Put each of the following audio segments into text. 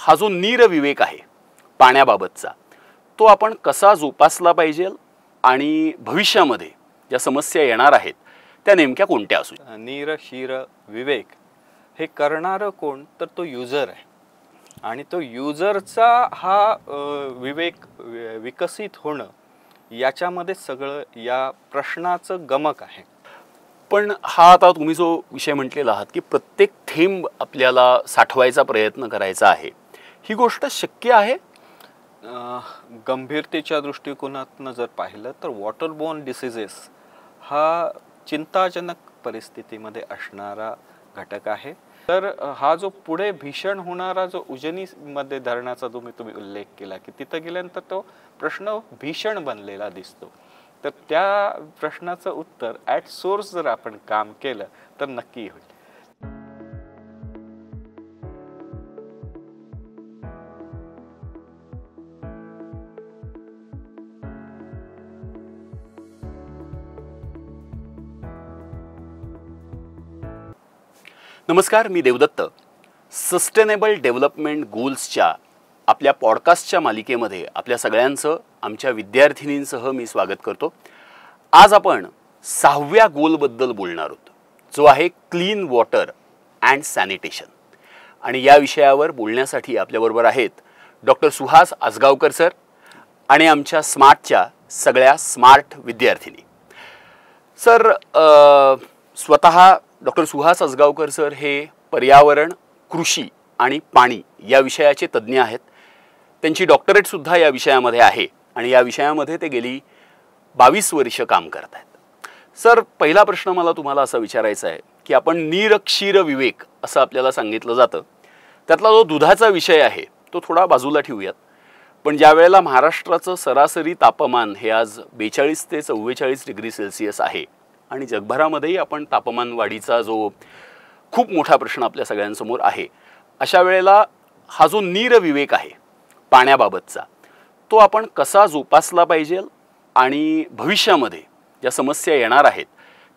हा जो नीरविवेक आहे पाण्याबाबतचा तो आपण कसा जोपासला पाहिजे आणि भविष्यामध्ये ज्या समस्या येणार आहेत त्या नेमक्या कोणत्या असू? नीर शीर विवेक हे करणारं कोण तर तो युजर आहे आणि तो युजरचा हा विवेक विकसित होणं याच्यामध्ये सगळं या प्रश्नाचं गमक आहे. पण हा आता तुम्ही जो विषय म्हटलेला आहात की प्रत्येक थेंब आपल्याला साठवायचा प्रयत्न करायचा आहे, ही गोष्ट शक्य आहे? गंभीरतेच्या दृष्टिकोनातून जर पाहिलं तर वॉटरबोर्न डिसीजेस हा चिंताजनक परिस्थितीमध्ये असणारा घटक आहे. तर हा जो पुढे भीषण होणारा जो उजनीमध्ये धरणाचा जो तुम्ही उल्लेख केला की तिथं गेल्यानंतर तो प्रश्न भीषण बनलेला दिसतो. तर त्या प्रश्नाचं उत्तर ॲट सोर्स जर आपण काम केलं तर नक्की होईल. नमस्कार, मी देवदत्त. सस्टेनेबल डेव्हलपमेंट गोल्सच्या आपल्या पॉडकास्टच्या मालिकेमध्ये आपल्या सगळ्यांचं आमच्या विद्यार्थिनींसह मी स्वागत करतो. आज आपण 6व्या गोलबद्दल बोलणार आहोत, जो आहे क्लीन वॉटर अँड सॅनिटेशन. आणि या विषयावर बोलण्यासाठी आपल्याबरोबर आहेत डॉक्टर सुहास आसगावकर सर आणि आमच्या स्मार्टच्या सगळ्या स्मार्ट विद्यार्थिनी. सर, स्वतः डॉक्टर सुहास आसगावकर सर हे पर्यावरण, कृषी आणि पाणी या विषयाचे तज्ज्ञ आहेत. त्यांची डॉक्टरेटसुद्धा या विषयामध्ये आहे आणि या विषयामध्ये ते गेली 22 वर्ष काम करत आहेत. सर, पहिला प्रश्न मला तुम्हाला असा विचारायचा आहे की आपण नीर क्षीर विवेक असं आपल्याला सांगितलं जातं, त्यातला जो दुधाचा विषय आहे तो थोडा बाजूला ठेवूयात. पण ज्या वेळेला महाराष्ट्राचं सरासरी तापमान हे आज 42 ते 44 डिग्री सेल्सिअस आहे आणि जगभरामध्येही आपण तापमान वाढीचा जो खूप मोठा प्रश्न आपल्या सगळ्यांसमोर आहे, अशा वेळेला हा जो नीरविवेक आहे पाण्याबाबतचा तो आपण कसा जोपासला पाहिजे आणि भविष्यामध्ये ज्या समस्या येणार आहेत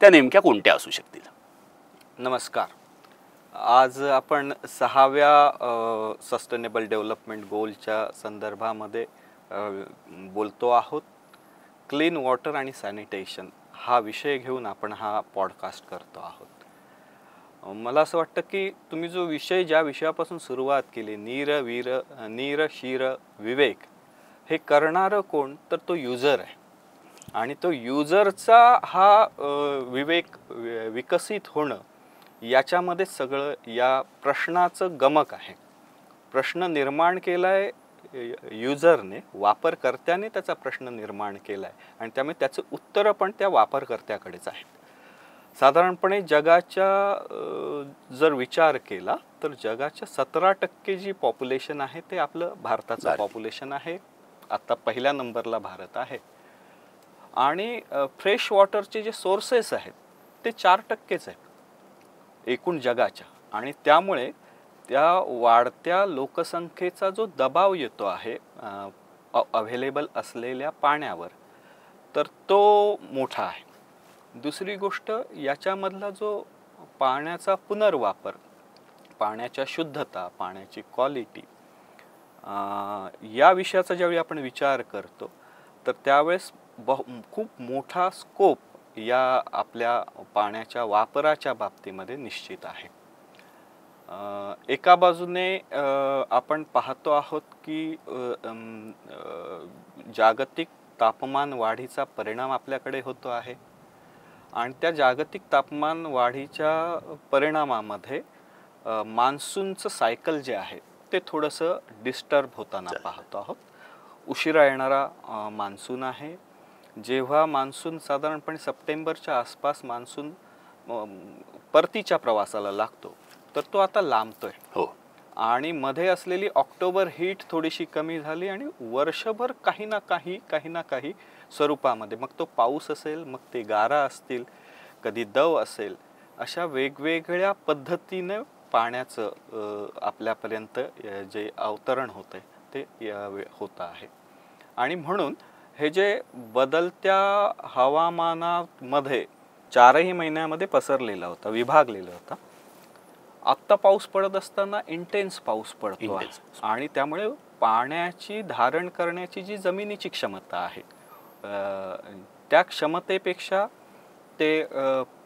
त्या नेमक्या कोणत्या असू शकतील? नमस्कार. आज आपण 6व्या सस्टेनेबल डेव्हलपमेंट गोलच्या संदर्भामध्ये बोलतो आहोत. क्लीन वॉटर आणि सॅनिटेशन हा विषय घेऊन आपण हा पॉडकास्ट करतो आहोत. मला असं वाटतं की तुम्ही जो विषय ज्या विषयापासून सुरुवात केली, नीर शीर विवेक हे करणारं कोण तर तो युजर आहे आणि तो युजरचा हा विवेक विकसित होणं याच्यामध्ये सगळं या प्रश्नाचं गमक आहे. प्रश्न निर्माण केलाय युजरने, वापरकर्त्याने त्याचा प्रश्न निर्माण केलाय आणि त्यामुळे त्याचं उत्तर पण त्या वापरकर्त्याकडेच आहे. साधारणपणे जगाच्या जर विचार केला तर जगाच्या 17% जी पॉप्युलेशन आहे ते आपलं भारताचं पॉप्युलेशन आहे. आता पहिल्या नंबरला भारत आहे आणि फ्रेश वॉटरचे जे सोर्सेस आहेत ते 4%च आहेत एकूण जगाच्या. आणि त्यामुळे त्या वाढत्या लोकसंख्येचा जो दबाव येतो आहे अवेलेबल असलेल्या पाण्यावर तर तो मोठा आहे. दुसरी गोष्ट, याच्यामधला जो पाण्याचा पुनर्वापर, पाण्याच्या शुद्धता, पाण्याची क्वालिटी या विषयाचा ज्यावेळी आपण विचार करतो तर त्यावेळेस खूप मोठा स्कोप या आपल्या पाण्याच्या वापराच्या बाबतीमध्ये निश्चित आहे. एका बाजूने आपण पाहतो आहोत की जागतिक तापमान वाढीचा परिणाम आपल्याकडे होतो आहे आणि त्या जागतिक तापमान वाढीच्या परिणामामध्ये मान्सूनचं सायकल जे आहे ते थोडंसं डिस्टर्ब होताना पाहतो आहोत. उशिरा येणारा मान्सून आहे. जेव्हा मान्सून साधारणपणे सप्टेंबरच्या आसपास मान्सून परतीच्या प्रवासाला लागतो तर तो आता लांबतोय. हो. आणि मध्ये असलेली ऑक्टोबर हीट थोडीशी कमी झाली आणि वर्षभर काही ना काही स्वरूपामध्ये, मग तो पाऊस असेल, मग ते गारा असतील, कधी दव असेल, अशा वेगवेगळ्या पद्धतीने पाण्याचं आपल्यापर्यंत जे अवतरण होते ते होत आहे. आणि म्हणून हे जे बदलत्या हवामानामध्ये 4ही महिन्यामध्ये पसरलेला होता, विभागलेला होता. आत्ता पाऊस पडत असताना इंटेन्स पाऊस पडतो आहे. Intense. आणि त्यामुळे पाण्याची धारण करण्याची जी जमिनीची क्षमता आहे त्या क्षमतेपेक्षा ते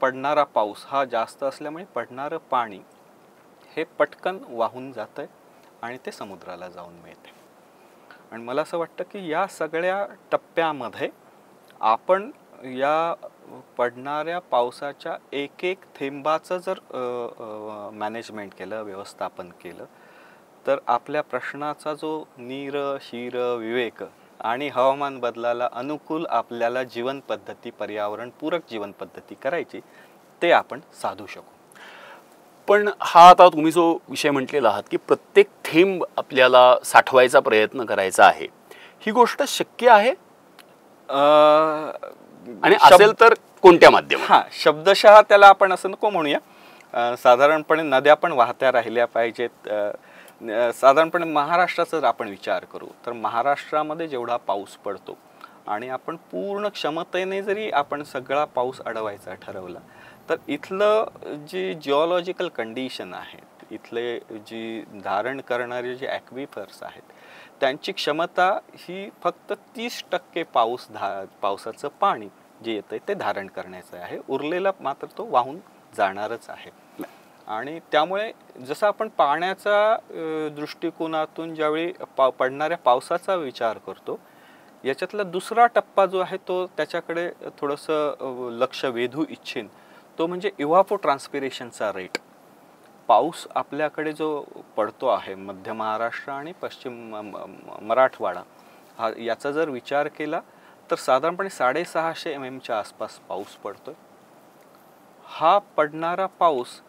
पडणारा पाऊस हा जास्त असल्यामुळे पडणारं पाणी हे पटकन वाहून जातं आणि ते समुद्राला जाऊन मिळते. आणि मला असं वाटतं की या सगळ्या टप्प्यामध्ये आपण या पडणाऱ्या पावसाच्या एक एक थेंबाचं जर मॅनेजमेंट केलं, व्यवस्थापन केलं, तर आपल्या प्रश्नाचा जो नीर शीर विवेक आणि हवामान बदलाला अनुकूल आपल्याला जीवन पद्धती, पर्यावरणपूरक जीवन पद्धती करायची, ते आपण साधू शकू. पण हा आता तुम्ही जो विषय म्हटलेला आहात की प्रत्येक थेंब आपल्याला साठवायचा प्रयत्न करायचा आहे, ही गोष्ट शक्य आहे आणि असेल तर कोणत्या माध्यमात? हां, शब्दशः त्याला आपण असं नको म्हणूया. साधारणपणे नद्या पण वाहत्या राहिल्या पाहिजेत. साधारणपणे महाराष्ट्राचा जर आपण विचार करू तर महाराष्ट्रामध्ये जेवढा पाऊस पडतो आणि आपण पूर्ण क्षमतेने जरी आपण सगळा पाऊस अडवायचा ठरवला, तर इथलं जी जिओलॉजिकल कंडिशन आहेत, इथले जी धारण करणारे जे ॲक्विफर्स आहेत, त्यांची क्षमता ही फक्त 30% पावसाचं पाणी जे येतं ते धारण करण्याचं आहे. उरलेला मात्र तो वाहून जाणारच आहे. आणि त्यामुळे जसं आपण पाण्याचा दृष्टिकोनातून ज्यावेळी पडणाऱ्या पावसाचा विचार करतो, याच्यातला दुसरा टप्पा जो आहे तो त्याच्याकडे थोडंसं लक्ष वेधू इच्छिन, तो म्हणजे इव्हापोट्रान्स्पिरेशनचा रेट. पाऊस आपल्याकडे जो पडतो आहे मध्य महाराष्ट्र आणि पश्चिम मराठवाडा हा, याचा जर विचार केला तर साधारणपणे 650 mm आसपास पाऊस पडतोय. हा पडणारा पाऊस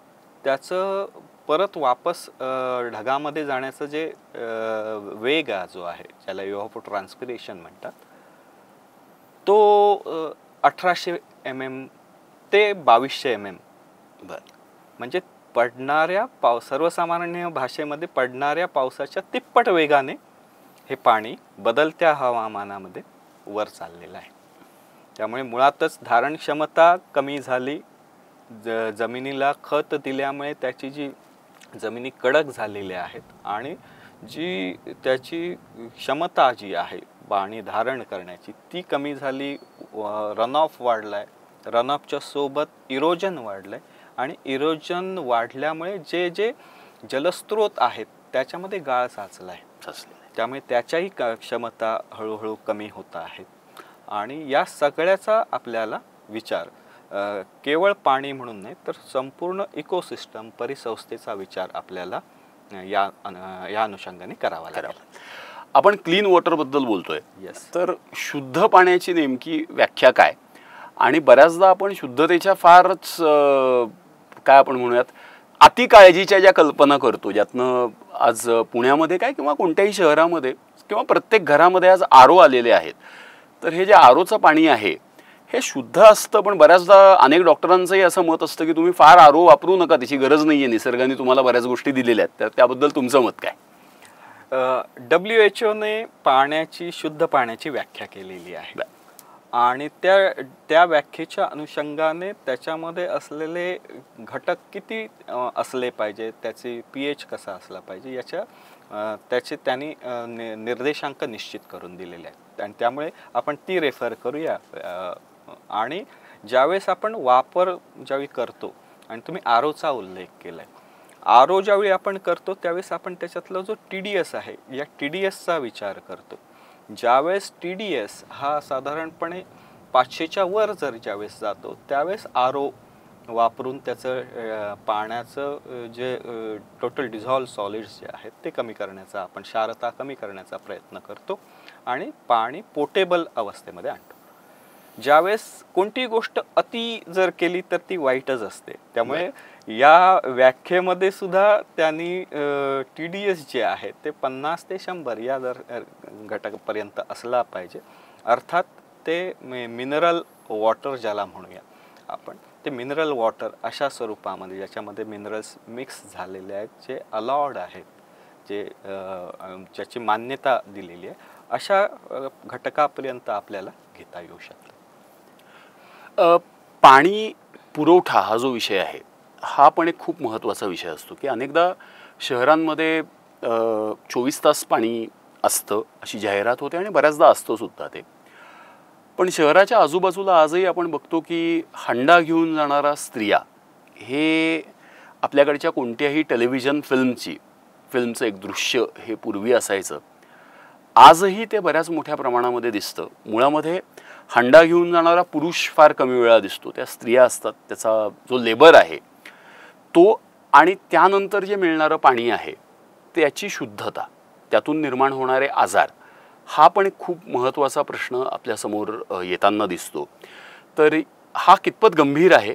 त्याचं परत वापस ढगामध्ये जाण्याचं जे वेग जो आहे, ज्याला इव्हापोट्रान्स्पिरेशन म्हणतात, तो 1800 mm ते 2200 mm. म्हणजे पडणाऱ्या सर्वसामान्य भाषेमध्ये पडणाऱ्या पावसाच्या तिप्पट वेगाने हे पाणी बदलत्या हवामानामध्ये वर चाललेलं आहे. त्यामुळे मुळातच धारण क्षमता कमी झाली. जमिनीला खत दिल्यामुळे त्याची जी जमिनी कडक झालेल्या आहेत आणि जी त्याची क्षमता जी आहे पाणी धारण करण्याची ती कमी झाली. रनऑफ वाढलाय, रनऑफच्या सोबत इरोजन वाढलंय आणि इरोजन वाढल्यामुळे जे जे जलस्रोत आहेत त्याच्यामध्ये गाळ साचलाय. त्यामुळे त्याच्याही क्षमता हळूहळू कमी होत आहेत. आणि या सगळ्याचा आपल्याला विचार केवळ पाणी म्हणून नाही तर संपूर्ण इकोसिस्टम, परिसंस्थेचा विचार आपल्याला या अनुषंगाने करावा लागेल. आपण क्लीन वॉटर बद्दल बोलतोय. येस. तर शुद्ध पाण्याची नेमकी व्याख्या काय? आणि बऱ्याचदा आपण शुद्धतेच्या फारच काय आपण म्हणूयात अति काळजीच्या ज्या कल्पना करतो, ज्यातनं आज पुण्यामध्ये काय किंवा कोणत्याही शहरामध्ये किंवा प्रत्येक घरामध्ये आज आरो आलेले आहेत. तर हे जे आरोचं पाणी आहे हे शुद्ध असतं, पण बऱ्याचदा अनेक डॉक्टरांचंही असं मत असतं की तुम्ही फार आरो वापरू नका, त्याची गरज नाही आहे, निसर्गाने तुम्हाला बऱ्याच गोष्टी दिलेल्या आहेत. तर त्याबद्दल तुमचं मत काय? WHO ने पाण्याची, शुद्ध पाण्याची व्याख्या केलेली आहे आणि त्या व्याख्येच्या अनुषंगाने त्याच्यामध्ये असलेले घटक किती असले पाहिजे, त्याचे pH कसा असला पाहिजे, त्याचे त्यांनी निर्देशांक निश्चित करून दिलेले आहेत. आणि त्यामुळे आपण ती रेफर करूया. आणि ज्यावेळेस आपण ज्यावेळी करतो आणि तुम्ही आरोचा उल्लेख केलाय, आरो ज्यावेळी आपण करतो त्यावेळेस आपण त्याच्यातला जो TDS आहे या TDSचा विचार करतो. ज्यावेळेस TDS हा साधारणपणे 500च्या वर जर ज्यावेळेस जातो त्यावेळेस आरो वापरून त्याचं पाण्याचं जे टोटल डिझॉल्व सॉलिड्स जे आहेत ते कमी करण्याचा, आपण क्षारता कमी करण्याचा प्रयत्न करतो आणि पाणी पोटेबल अवस्थेमध्ये आणतो. ज्यावेळेस कोणती गोष्ट अति जर केली तर ती वाईटच असते. त्यामुळे या व्याख्येमध्ये सुद्धा त्यांनी TDS जे आहे ते 50 ते 100 या दर घटकापर्यंत असला पाहिजे. अर्थात ते मिनरल वॉटर ज्याला म्हणूया आपण, ते मिनरल वॉटर अशा स्वरूपामध्ये ज्याच्यामध्ये मिनरल्स मिक्स झालेले आहेत, जे अलाउड आहेत, ज्याची मान्यता दिलेली आहे, अशा घटकापर्यंत आपल्याला घेता येऊ शकतं. पाणी पुरवठा हा जो विषय आहे हा पण एक खूप महत्त्वाचा विषय असतो की अनेकदा शहरांमध्ये 24 तास पाणी असतं अशी जाहिरात होते आणि बऱ्याचदा असतं सुद्धा ते. पण शहराच्या आजूबाजूला आजही आपण बघतो की हंडा घेऊन जाणारा स्त्रिया हे आपल्याकडच्या कोणत्याही टेलिव्हिजन फिल्मचं एक दृश्य हे पूर्वी असायचं, आजही ते बऱ्याच मोठ्या प्रमाणामध्ये दिसतं. मुळामध्ये हंडा घेऊन जाणारा पुरुष फार कमी वेळा दिसतो, त्या स्त्रिया असतात, त्याचा जो लेबर आहे तो, आणि त्यानंतर जे मिळणारं पाणी आहे त्याची शुद्धता, त्यातून निर्माण होणारे आजार, हा पण एक खूप महत्त्वाचा प्रश्न आपल्यासमोर येताना दिसतो. तर हा कितपत गंभीर आहे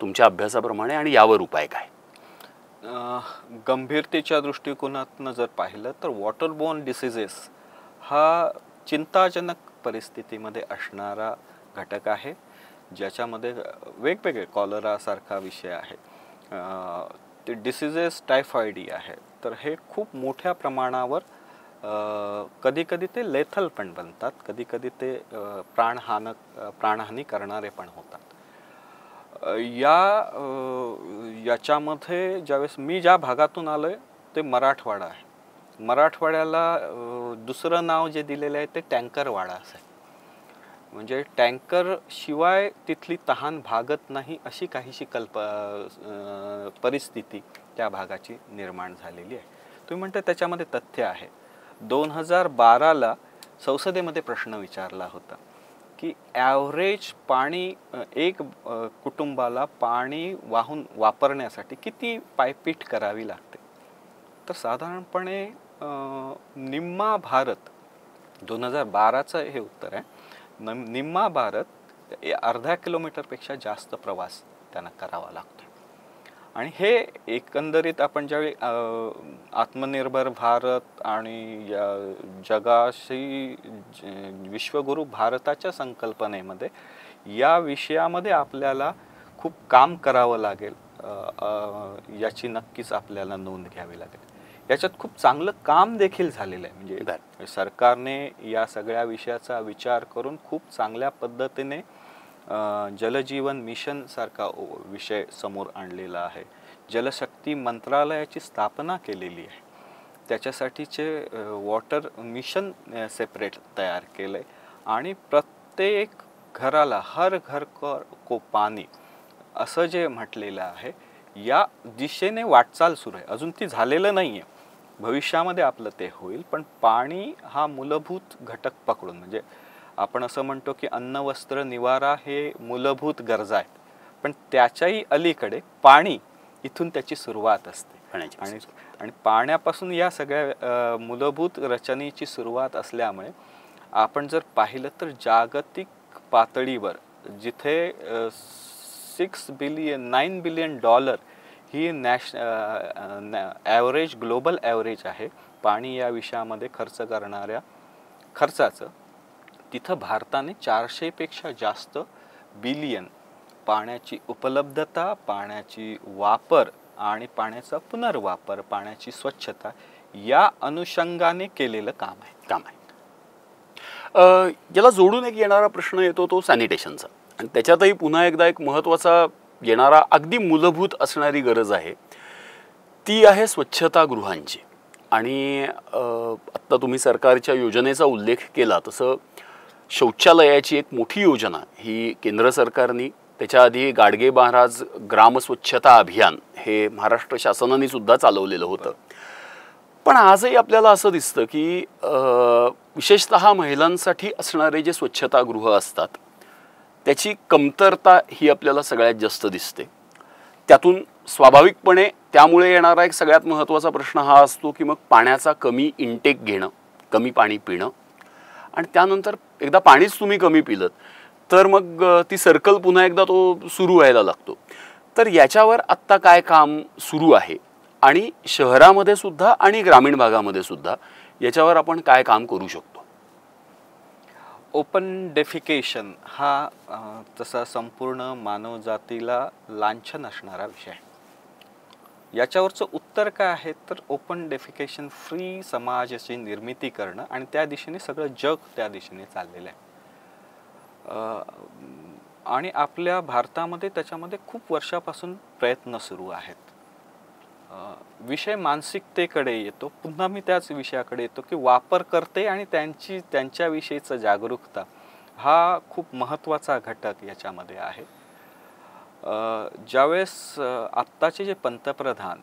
तुमच्या अभ्यासाप्रमाणे आणि यावर उपाय काय? गंभीरतेच्या दृष्टिकोनातून जर पाहिलं तर वॉटरबोर्न डिसीजेस हा चिंताजनक परिस्थितीमध्ये असणारा घटक आहे, ज्याच्यामध्ये वेगवेगळे कॉलरासारखा विषय आहे. ते डिसीजेस टायफॉइडी आहे. तर हे खूप मोठ्या प्रमाणावर कधीकधी ते लेथल पण बनतात, कधीकधी ते प्राणहानी करणारे पण होतात. याच्यामध्ये ज्यावेळेस मी ज्या भागातून आलोय ते मराठवाडा आहे. मराठवाड्याला दुसरं नाव जे दिलेलं आहे ते टँकरवाडा असं आहे. म्हणजे टँकर शिवाय तिथली तहान भागत नाही अशी काहीशी परिस्थिती त्या भागाची निर्माण झालेली आहे. तुम्ही म्हणता त्याच्यामध्ये तथ्य आहे. 2012ला संसदेमध्ये प्रश्न विचारला होता की ॲव्हरेज पाणी एक कुटुंबाला पाणी वापरण्यासाठी किती पायपीट करावी लागते. तर साधारणपणे निम्मा भारत, 2012चं हे उत्तर आहे, निम्मा भारत अर्धा किलोमीटरपेक्षा जास्त प्रवास त्यांना करावा लागतो. आणि हे एकंदरीत आपण ज्यावेळी आत्मनिर्भर भारत आणि जगाशी विश्वगुरु भारताच्या संकल्पनेमध्ये या विषयामध्ये आपल्याला खूप काम करावं लागेल, याची नक्कीच आपल्याला नोंद घ्यावी लागेल. याच्यात खूप चांगलं काम देखील झालेलं आहे. म्हणजे सरकारने या सगळ्या विषयाचा विचार करून खूप चांगल्या पद्धतीने जलजीवन मिशन सारखा विषय समोर आणलेला आहे. जलशक्ती मंत्रालयाची स्थापना केलेली आहे. त्याच्यासाठीचे वॉटर मिशन सेपरेट तयार केलंय आणि प्रत्येक घराला हर घर को पाणी असं जे म्हटलेलं आहे, या दिशेने वाटचाल सुरू आहे. अजून ती झालेलं नाहीये, भविष्यामध्ये आपलं ते होईल. पण पाणी हा मूलभूत घटक पकडून, म्हणजे आपण असं म्हणतो की अन्न वस्त्र निवारा हे मूलभूत गरजा आहेत, पण त्याच्याही अलीकडे पाणी, इथून त्याची सुरुवात असते. आणि पाण्यापासून या सगळ्या मूलभूत रचनेची सुरुवात असल्यामुळे आपण जर पाहिलं तर जागतिक पातळीवर जिथे $9 बिलियन ही ॲव्हरेज, ग्लोबल ॲव्हरेज आहे पाणी या विषयामध्ये खर्च करणाऱ्या खर्चाचं, तिथं भारताने 400 पेक्षा जास्त बिलियन पाण्याची उपलब्धता, पाण्याची वापर आणि पाण्याचा पुनर्वापर, पाण्याची स्वच्छता या अनुषंगाने केलेलं काम आहे. याला जोडून एक येणारा प्रश्न येतो तो सॅनिटेशनचा, आणि त्याच्यातही पुन्हा एकदा एक महत्त्वाचा येणारा अगदी मूलभूत असणारी गरज आहे, ती आहे स्वच्छतागृहांची. आणि आत्ता तुम्ही सरकारच्या योजनेचा उल्लेख केला तसं शौचालयाची एक मोठी योजना ही केंद्र सरकारने, त्याच्या आधी गाडगे महाराज ग्राम स्वच्छता अभियान हे महाराष्ट्र शासनाने सुद्धा चालवलेलं होतं. पण आजही आपल्याला असं दिसतं की विशेषतः महिलांसाठी असणारे जे स्वच्छतागृह असतात त्याची कमतरता ही आपल्याला सगळ्यात जास्त दिसते. त्यातून स्वाभाविकपणे त्यामुळे येणारा एक सगळ्यात महत्त्वाचा प्रश्न हा असतो की मग पाण्याचा कमी इंटेक घेणं, कमी पाणी पिणं, आणि त्यानंतर एकदा पाणीच तुम्ही कमी पिलं तर मग ती सर्कल पुन्हा एकदा तो सुरू व्हायला लागतो. तर याच्यावर आत्ता काय काम सुरू आहे, आणि शहरामध्ये सुद्धा आणि ग्रामीण भागामध्ये सुद्धा याच्यावर आपण काय काम करू शकतो? ओपन डेफिकेशन हा तसा संपूर्ण मानवजातीला लांछन असणारा विषय आहे. याच्यावरचं उत्तर काय आहे तर ओपन डेफिकेशन फ्री समाजाची निर्मिती करणं, आणि त्या दिशेने सगळं जग त्या दिशेने चाललेलं आहे. आणि आपल्या भारतामध्ये त्याच्यामध्ये खूप वर्षापासून प्रयत्न सुरू आहेत. विषय मानसिकतेकडे येतो. पुन्हा मी त्याच विषयाकडे येतो की वापरकर्ते आणि त्यांच्याविषयीचं जागरूकता हा खूप महत्त्वाचा घटक याच्यामध्ये आहे. ज्यावेळेस आत्ताचे जे पंतप्रधान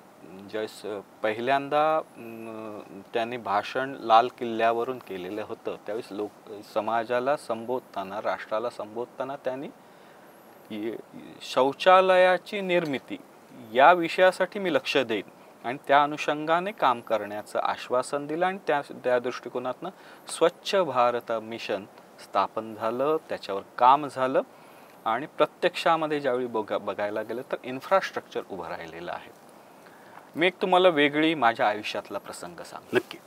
ज्यावेळेस पहिल्यांदा त्यांनी भाषण लाल किल्ल्यावरून केलेलं होतं, त्यावेळेस समाजाला संबोधताना, राष्ट्राला संबोधताना त्यांनी शौचालयाची निर्मिती या विषयासाठी मी लक्ष देईन आणि त्या अनुषंगाने काम करण्याचं आश्वासन दिलं आणि त्या दृष्टिकोनातनं स्वच्छ भारत मिशन स्थापन झालं, त्याच्यावर काम झालं आणि प्रत्यक्षामध्ये ज्यावेळी बघायला गेलं तर इन्फ्रास्ट्रक्चर उभं राहिलेलं आहे. मी एक तुम्हाला वेगळी माझ्या आयुष्यातला प्रसंग सांग. नक्की.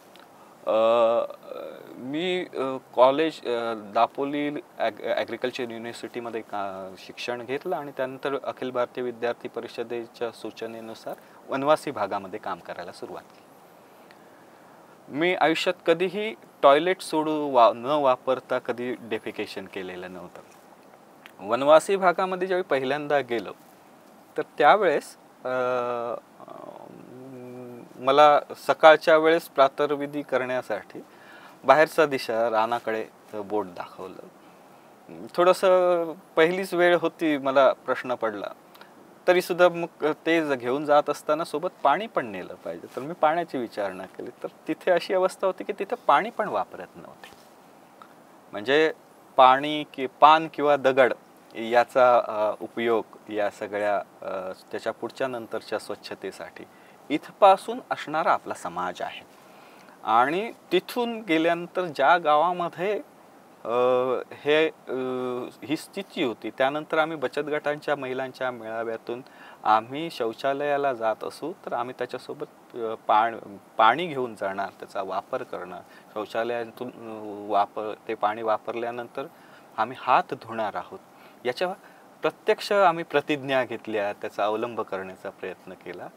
मी कॉलेज दापोली ॲग्रिकल्चर युनिव्हर्सिटीमध्ये शिक्षण घेतलं आणि त्यानंतर अखिल भारतीय विद्यार्थी परिषदेच्या सूचनेनुसार वनवासी भागामध्ये काम करायला सुरुवात केली. मी आयुष्यात कधीही टॉयलेट न वापरता कधी डेफिकेशन केलेलं नव्हतं. वनवासी भागामध्ये ज्यावेळी पहिल्यांदा गेलो तर त्यावेळेस मला सकाळच्या वेळेस प्रातर्विधी करण्यासाठी बाहेरचा दिशा रानाकडे बोट दाखवलं. थोडंसं पहिलीच वेळ होती, मला प्रश्न पडला. तरीसुद्धा मग ते घेऊन जात असताना सोबत पाणी पण नेलं पाहिजे, तर मी पाण्याची विचारणा केली. तर तिथे अशी अवस्था होती की तिथे पाणी पण वापरत नव्हते. म्हणजे पान किंवा दगड याचा उपयोग या सगळ्या त्याच्या पुढच्या नंतरच्या स्वच्छतेसाठी इथपासून असणारा आपला समाज आहे. आणि तिथून गेल्यानंतर ज्या गावामध्ये ही स्थिती होती, त्यानंतर आम्ही बचत गटांच्या महिलांच्या मेळाव्यातून आम्ही शौचालयाला जात असू तर आम्ही त्याच्यासोबत पाणी घेऊन जाणार, त्याचा वापर करणार. शौचालयातून ते पाणी वापरल्यानंतर आम्ही हात धुणार आहोत, याच्या प्रत्यक्ष आम्ही प्रतिज्ञा घेतल्या, त्याचा अवलंब करण्याचा प्रयत्न केला.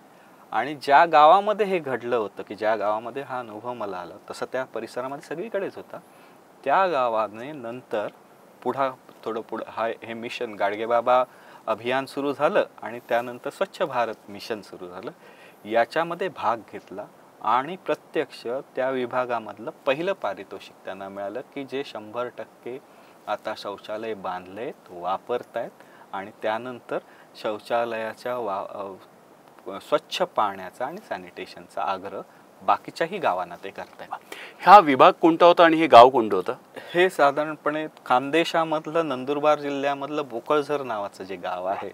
आणि ज्या गावामध्ये हे घडलं होतं की ज्या गावामध्ये हा अनुभव मला आला, तसं त्या परिसरामध्ये सगळीकडेच होता. त्या गावाने नंतर थोडं पुढं हे मिशन गाडगेबाबा अभियान सुरू झालं आणि त्यानंतर स्वच्छ भारत मिशन सुरू झालं. याच्यामध्ये भाग घेतला आणि प्रत्यक्ष त्या विभागामधलं पहिलं पारितोषिक त्यांना मिळालं की जे 100% आता शौचालय बांधलेत, वापरतायत आणि त्यानंतर शौचालयाच्या स्वच्छ पाण्याचा आणि सॅनिटेशनचा आग्रह बाकीच्याही गावांना ते करतायत. हा विभाग कोणता होता आणि हे गाव कोणतं होतं? हे साधारणपणे खानदेशामधलं नंदुरबार जिल्ह्यामधलं बोकळझर नावाचं जे गाव आहे,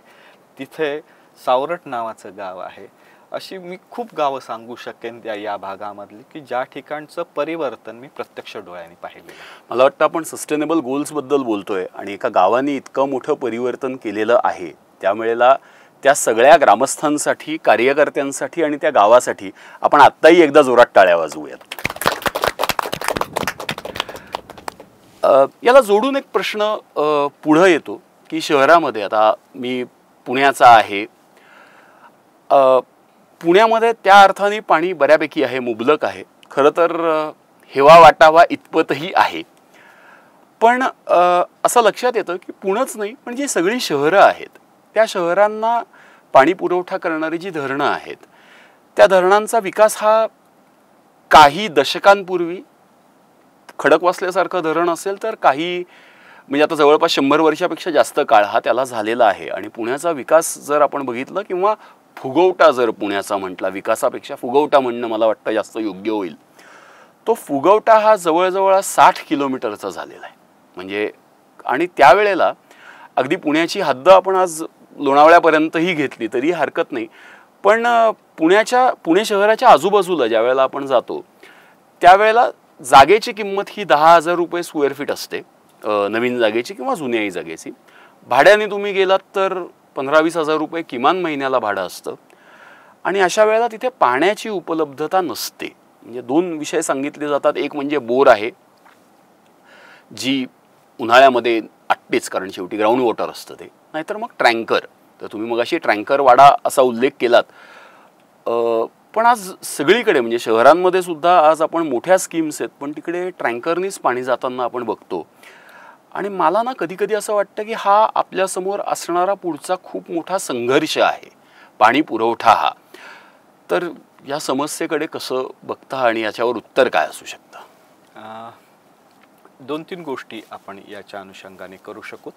तिथे सावरट नावाचं गाव आहे. अशी मी खूप गावं सांगू शकेन या भागामधली की ज्या ठिकाणचं परिवर्तन मी प्रत्यक्ष डोळ्यांनी पाहिलेलं. मला वाटतं आपण सस्टेनेबल गोल्सबद्दल बोलतोय आणि एका गावाने इतकं मोठं परिवर्तन केलेलं आहे, त्यावेळेला त्या सगळ्या ग्रामस्थांसाठी, कार्यकर्त्यांसाठी आणि त्या गावासाठी आपण आत्ताही एकदा जोरात टाळ्या वाजवूयात. याला जोडून एक प्रश्न पुढे येतो की शहरामध्ये, आता मी पुण्याचा आहे, पुण्यामध्ये त्या अर्थाने पाणी बऱ्यापैकी आहे, मुबलक आहे, खरं तर हेवा वाटावा इतपतही आहे. पण असं लक्षात येतं की पुणंच नाही पण जी सगळी शहरं आहेत त्या शहरांना पाणी पुरवठा करणारी जी धरणं आहेत, त्या धरणांचा विकास हा काही दशकांपूर्वी खडकवासल्यासारखं धरण असेल तर काही म्हणजे आता जवळपास 100 वर्षापेक्षा जास्त काळ हा त्याला झालेला आहे. आणि पुण्याचा विकास जर आपण बघितलं किंवा फुगवटा जर पुण्याचा म्हटला, विकासापेक्षा फुगवटा म्हणणं मला वाटतं जास्त योग्य होईल, तो फुगवटा हा जवळजवळ 60 किलोमीटरचा झालेला आहे. म्हणजे आणि त्यावेळेला अगदी पुण्याची हद्द आपण आज लोणावळ्यापर्यंतही घेतली तरी हरकत नाही, पण पुणे शहराच्या आजूबाजूला ज्या वेळेला आपण जातो त्यावेळेला जागेची किंमत ही 10,000 रुपये स्क्वेअर फीट असते, नवीन जागेची किंवा जुन्याही जागेची. भाड्याने तुम्ही गेलात तर 15-20 हजार रुपये किमान महिन्याला भाडं असतं. आणि अशा वेळेला तिथे पाण्याची उपलब्धता नसते. म्हणजे 2 विषय सांगितले जातात. एक म्हणजे बोर आहे जी उन्हाळ्यामध्ये आटतेच, कारण शेवटी ग्राउंड वॉटर असतं ते, नाहीतर मग ट्रँकर. तर तुम्ही मग अशी ट्रँकर वाडा असा उल्लेख केलात, पण आज सगळीकडे म्हणजे शहरांमध्ये सुद्धा आज आपण मोठ्या स्कीम्स आहेत पण तिकडे ट्रँकरनीच पाणी जाताना आपण बघतो. आणि मला ना कधी कधी असं वाटतं की हा आपल्यासमोर असणारा पुढचा खूप मोठा संघर्ष आहे, पाणी पुरवठा हा. तर या समस्येकडे कसं बघता आणि याच्यावर उत्तर काय असू शकतं? 2-3 गोष्टी आपण याच्या अनुषंगाने करू शकू.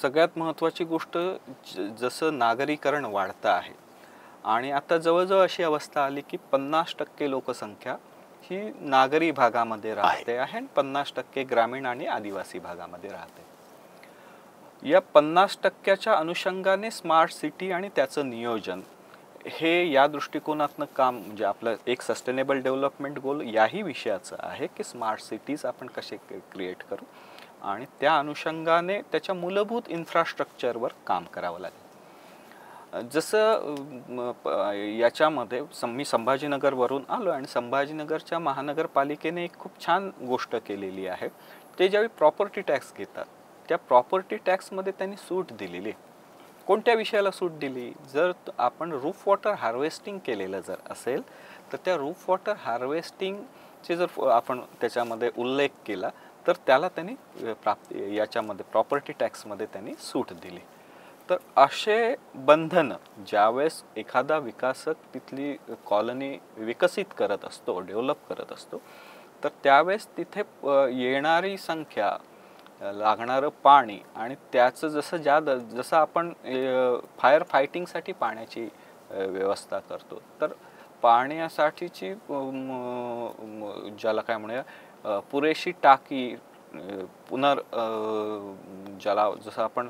सगळ्यात महत्त्वाची गोष्ट, जसं नागरीकरण वाढतं आहे आणि आता जवळजवळ अशी अवस्था आली की 50% लोकसंख्या ही नागरी भागामध्ये राहते आहे आणि 50% ग्रामीण आणि आदिवासी भागामध्ये राहते. या 50%च्या अनुषंगाने स्मार्ट सिटी आणि त्याचं नियोजन हे या दृष्टिकोनातनं काम, म्हणजे आपलं एक सस्टेनेबल डेव्हलपमेंट गोल याही विषयाचं आहे की स्मार्ट सिटीज आपण कसे क्रिएट करू आणि त्या अनुषंगाने त्याच्या मूलभूत इन्फ्रास्ट्रक्चरवर काम करावं लागेल. जसं याच्यामध्ये मी संभाजीनगरवरून आलो आणि संभाजीनगरच्या महानगरपालिकेने एक खूप छान गोष्ट केलेली आहे. ते ज्यावेळी प्रॉपर्टी टॅक्स घेतात त्या प्रॉपर्टी टॅक्समध्ये त्यांनी सूट दिलेली. कोणत्या विषयाला सूट दिली? जर आपण रूफ वॉटर हार्वेस्टिंग केलेलं जर असेल तर त्या रूफ वॉटर हार्वेस्टिंगचे जर आपण त्याच्यामध्ये उल्लेख केला तर त्याला त्यांनी याच्यामध्ये प्रॉपर्टी टॅक्समध्ये त्यांनी सूट दिली. तर असे बंधन ज्यावेळेस एखादा विकासक तिथली कॉलनी विकसित करत असतो, डेव्हलप करत असतो, तर त्यावेळेस तिथे येणारी संख्या, लागणारं पाणी आणि त्याचं जसं आपण फायर फायटिंगसाठी पाण्याची व्यवस्था करतो, तर पाण्यासाठीची ज्याला काय म्हणूया पुरेशी टाकी ज्याला जसं आपण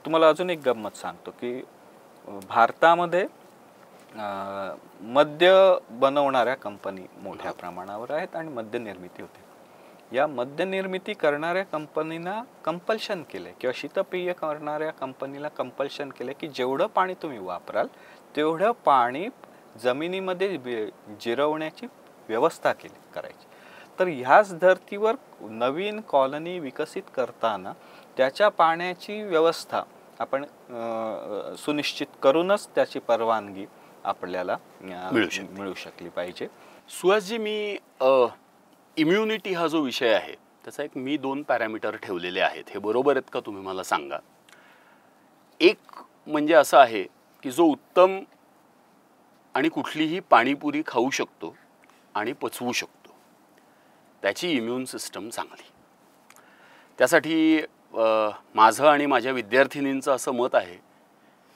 तुम्हाला अजून एक गंमत सांगतो की भारतामध्ये मद्य बनवणाऱ्या कंपनी मोठ्या प्रमाणावर आहेत आणि मद्य निर्मिती होते. या मद्य निर्मिती करणाऱ्या कंपनीना कंपल्शन केले किंवा शीतपेय करणाऱ्या कंपनीला कंपल्शन केले की जेवढं पाणी तुम्ही वापराल तेवढं पाणी जमिनीमध्ये जिरवण्याची व्यवस्था करायची. तर ह्याच धर्तीवर नवीन कॉलनी विकसित करताना त्याच्या पाण्याची व्यवस्था आपण सुनिश्चित करूनच त्याची परवानगी आपल्याला मिळू शकली पाहिजे. सुहासजी, मी इम्युनिटी हा जो विषय आहे त्याचा मी 2 पॅरामीटर ठेवलेले आहेत. हे बरोबर आहेत का तुम्ही मला सांगा? एक म्हणजे असं आहे की जो उत्तम आणि कुठलीही पाणीपुरी खाऊ शकतो आणि पचवू शकतो त्याची इम्युन सिस्टम चांगली. त्यासाठी माझं आणि माझ्या विद्यार्थिनींचं असं मत आहे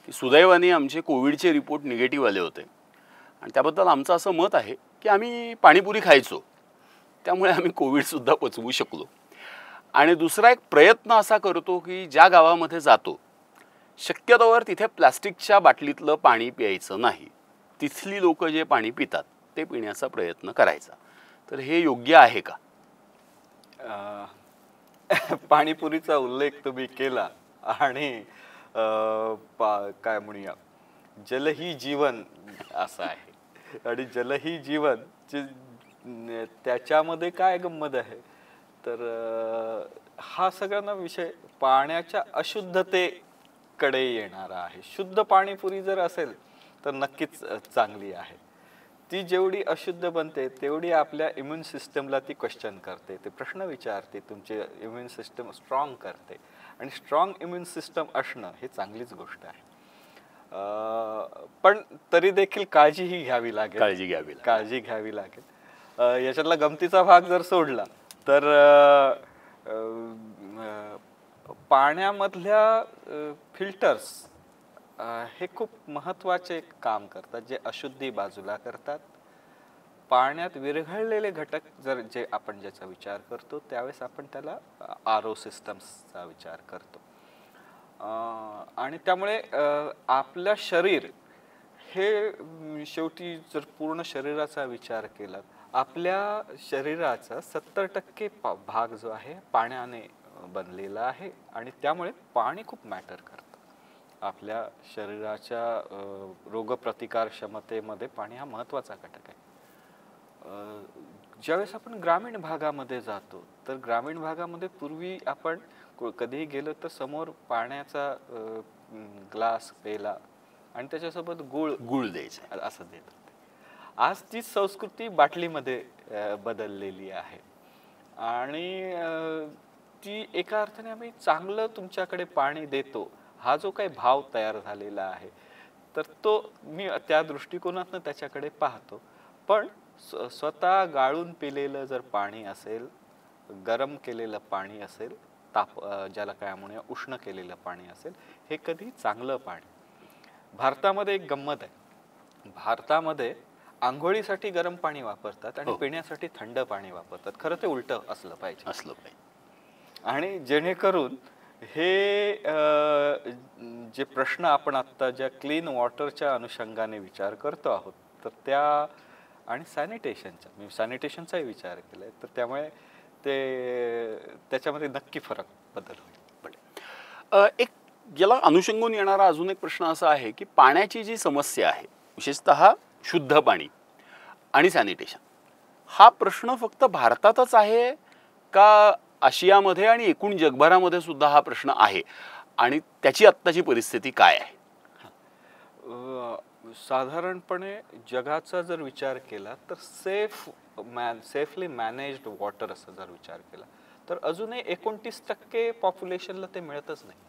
की सुदैवाने आमचे कोविडचे रिपोर्ट निगेटिव्ह आले होते आणि त्याबद्दल आमचं असं मत आहे की आम्ही पाणीपुरी खायचो, त्यामुळे आम्ही कोविडसुद्धा पचवू शकलो. आणि दुसरा एक प्रयत्न असा करतो की ज्या गावामध्ये जातो शक्यतोवर तिथे प्लास्टिकच्या बाटलीतलं पाणी प्यायचं नाही. तिथली लोक जे पाणी पितात ते पिण्याचा प्रयत्न करायचा. तर हे योग्य आहे का? पाणीपुरीचा उल्लेख तुम्ही केला आणि काय म्हणूया जल ही जीवन असं आहे आणि जल ही जीवन त्याच्यामध्ये काय गंमत आहे तर हा सगळ्यांना विषय पाण्याच्या अशुद्धतेकडे येणारा आहे. शुद्ध पाणीपुरी जर असेल तर नक्कीच चांगली आहे. ती जेवढी अशुद्ध बनते तेवढी आपल्या इम्युन सिस्टमला ती क्वेश्चन करते, ते प्रश्न विचारते, तुमचे इम्युन सिस्टम स्ट्रॉंग करते आणि स्ट्रॉंग इम्युन सिस्टम असणं हे चांगलीच गोष्ट आहे. पण तरी देखील काळजीही घ्यावी लागेल. काळजी घ्यावी लागेल. याच्यातला गमतीचा भाग जर सोडला तर पाण्यामधल्या फिल्टर्स हे खूप महत्त्वाचे काम करतात, जे अशुद्धी बाजूला करतात. पाण्यात विरघळलेले घटक जर जे आपण ज्याचा विचार करतो त्यावेळेस आपण त्याला आर ओ सिस्टम्सचा विचार करतो. आणि त्यामुळे आपलं शरीर हे शेवटी जर पूर्ण शरीराचा विचार केला, आपल्या शरीराचा 70% भाग जो आहे पाण्याने बनलेला आहे आणि त्यामुळे पाणी खूप मॅटर करतं. आपल्या शरीराच्या रोगप्रतिकार क्षमतेमध्ये पाणी हा महत्त्वाचा घटक आहे. ज्यावेळेस आपण ग्रामीण भागामध्ये जातो तर ग्रामीण भागामध्ये पूर्वी आपण कधीही गेलो तर समोर पाण्याचा ग्लास पेला आणि त्याच्यासोबत गुळ द्यायचा असं देत होते. आज ती संस्कृती बाटलीमध्ये बदललेली आहे आणि ती एका अर्थाने आम्ही चांगलं तुमच्याकडे पाणी देतो हा जो काही भाव तयार झालेला आहे, तर तो मी त्या दृष्टिकोनातनं त्याच्याकडे पाहतो. पण स्वतः गाळून पिलेलं जर पाणी असेल, गरम केलेलं पाणी असेल, ज्याला काय म्हणूया उष्ण केलेलं पाणी असेल, हे कधी चांगलं पाणी. भारतामध्ये एक गंमत आहे. भारतामध्ये आंघोळीसाठी गरम पाणी वापरतात आणि पिण्यासाठी थंड पाणी वापरतात. खरं ते उलटं असलं पाहिजे. आणि जेणेकरून हे जे प्रश्न आपण आता ज्या क्लीन वॉटरच्या अनुषंगाने विचार करतो आहोत, तर त्या आणि सॅनिटेशनचाही विचार केलाय, तर त्यामुळे त्याच्यामध्ये नक्की बदल होईल. एक याला अनुषंगून येणारा अजून एक प्रश्न असा आहे की पाण्याची जी समस्या आहे, विशेषतः शुद्ध पाणी आणि सॅनिटेशन, हा प्रश्न फक्त भारतातच आहे का आशियामध्ये आणि एकूण जगभरामध्ये सुद्धा हा प्रश्न आहे, आणि त्याची आत्ताची परिस्थिती काय आहे? साधारणपणे जगाचा जर विचार केला तर सेफली मॅनेज्ड वॉटर असा जर विचार केला तर अजूनही 29% पॉप्युलेशनला ते मिळतच नाही.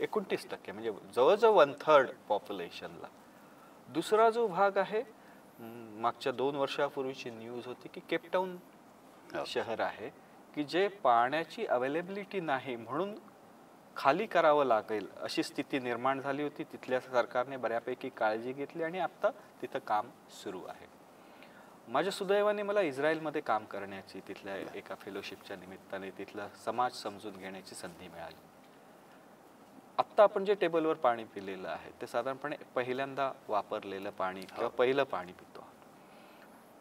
29% म्हणजे जवळजवळ 1/3 पॉप्युलेशनला. दुसरा जो भाग आहे, मागच्या 2 वर्षापूर्वीची न्यूज होती की केपटाऊन शहर आहे की जे पाण्याची अवेलेबिलिटी नाही म्हणून खाली करावं लागेल अशी स्थिती निर्माण झाली होती. तिथल्या सरकारने बऱ्यापैकी काळजी घेतली आणि आता तिथं काम सुरू आहे. माझ्या सुदैवाने मला इस्रायलमध्ये काम करण्याची, तिथल्या एका फेलोशिपच्या निमित्ताने तिथला समाज समजून घेण्याची संधी मिळाली. आत्ता आपण जे टेबलवर पाणी पिलेलं आहे ते साधारणपणे पहिल्यांदा वापरलेलं पाणी किंवा पहिलं पाणी पितो.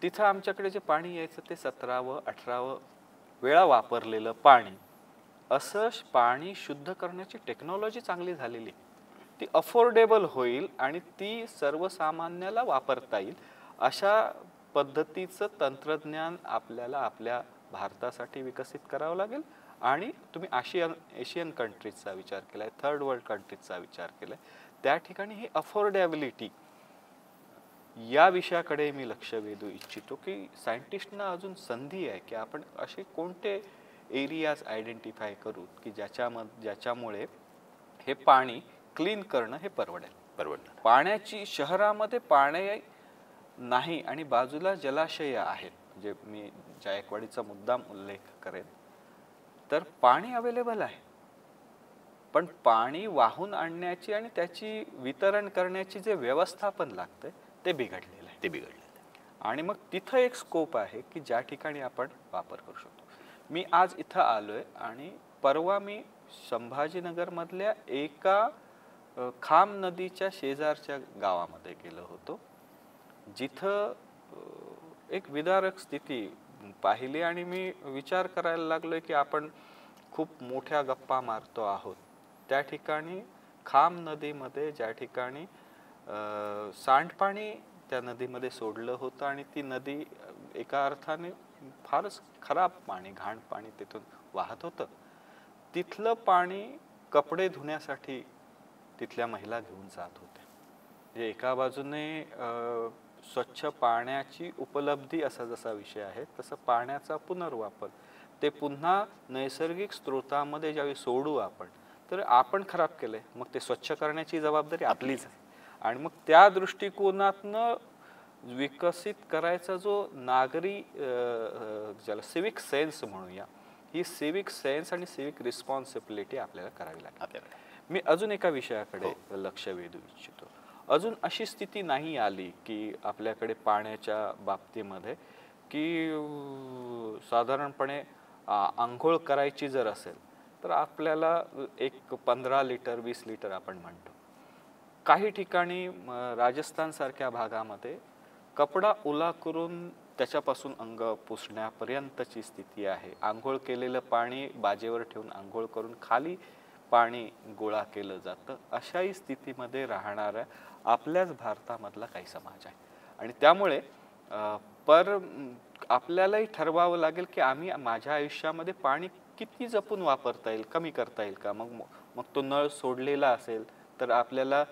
तिथं आमच्याकडे जे पाणी यायचं ते 17व 18व वेळा वापरलेलं पाणी. असं पाणी शुद्ध करण्याची टेक्नॉलॉजी चांगली झालेली, ती अफोर्डेबल होईल आणि ती सर्वसामान्याला वापरता येईल अशा पद्धतीचं तंत्रज्ञान आपल्याला आपल्या भारतासाठी विकसित करावं लागेल. आणि तुम्ही एशियन कंट्रीजचा विचार केलाय, थर्ड वर्ल्ड कंट्रीजचा विचार केलाय, त्या ठिकाणी ही अफोर्डेबिलिटी या विषयाकडे मी लक्ष वेधू इच्छितो की सायंटिस्टना अजून संधी आहे की आपण असे कोणते एरियाज आयडेंटिफाय करू की ज्याच्यामुळे हे पाणी क्लीन करणं हे परवडेल. पाण्याची शहरामध्ये पाणी नाही आणि बाजूला जलाशय आहेत, म्हणजे मी जायकवाडीचा मुद्दाम उल्लेख करेन, तर पाणी अवेलेबल आहे पण पाणी वाहून आणण्याची आणि त्याची वितरण करण्याची जे व्यवस्थापन लागतंय ते बिघडलेलं आहे. आणि मग तिथं एक स्कोप आहे की ज्या ठिकाणी आपण वापर करू शकतो. मी आज इथं आलोय आणि परवा मी संभाजीनगर मधल्या एका खाम नदीच्या शेजारच्या गावामध्ये गेलो होतो, जिथं एक विदारक स्थिती पाहिली आणि मी विचार करायला लागलोय की आपण खूप मोठ्या गप्पा मारतो आहोत. त्या ठिकाणी खाम नदीमध्ये ज्या ठिकाणी सांडपाणी त्या नदीमध्ये सोडलं होतं आणि ती नदी एका अर्थाने फारच खराब पाणी, घाण पाणी तिथून वाहत होतं. तिथलं पाणी कपडे धुण्यासाठी तिथल्या महिला घेऊन जात होत्या. म्हणजे एका बाजूने स्वच्छ पाण्याची उपलब्धी असा जसा विषय आहे तसं पाण्याचा पुनर्वापर, ते पुन्हा नैसर्गिक स्रोतामध्ये ज्यावेळी सोडू आपण, तर आपण खराब केलंय मग ते स्वच्छ करण्याची जबाबदारी आपलीच आहे. आणि मग त्या दृष्टिकोनातनं विकसित करायचा जो नागरी ज्याला सिविक सेन्स म्हणूया, ही सिविक सेन्स आणि सिविक रिस्पॉन्सिबिलिटी आपल्याला करावी लागेल. मी अजून एका विषयाकडे लक्ष वेधू इच्छितो. अजून अशी स्थिती नाही आली की आपल्याकडे पाण्याच्या बाबतीमध्ये की साधारणपणे आंघोळ करायची जर असेल तर आपल्याला एक 15 लिटर 20 लिटर आपण म्हणतो. काही ठिकाणी राजस्थान सारख्या भागामध्ये कपडा ओला करून त्याच्यापासून अंग पुसण्यापर्यंतची स्थिती आहे. आंघोळ केलेलं पाणी बाजेवर ठेवून आंघोळ करून खाली पाणी गोळा केलं जातं. अशाही स्थितीमध्ये राहणाऱ्या आपल्याच भारतामधला काही समाज आहे. आणि त्यामुळे आपल्यालाही ठरवावं लागेल की आम्ही माझ्या आयुष्यामध्ये पाणी किती जपून वापरता येईल, कमी करता येईल का. मग तो नळ सोडलेला असेल तर आपल्याला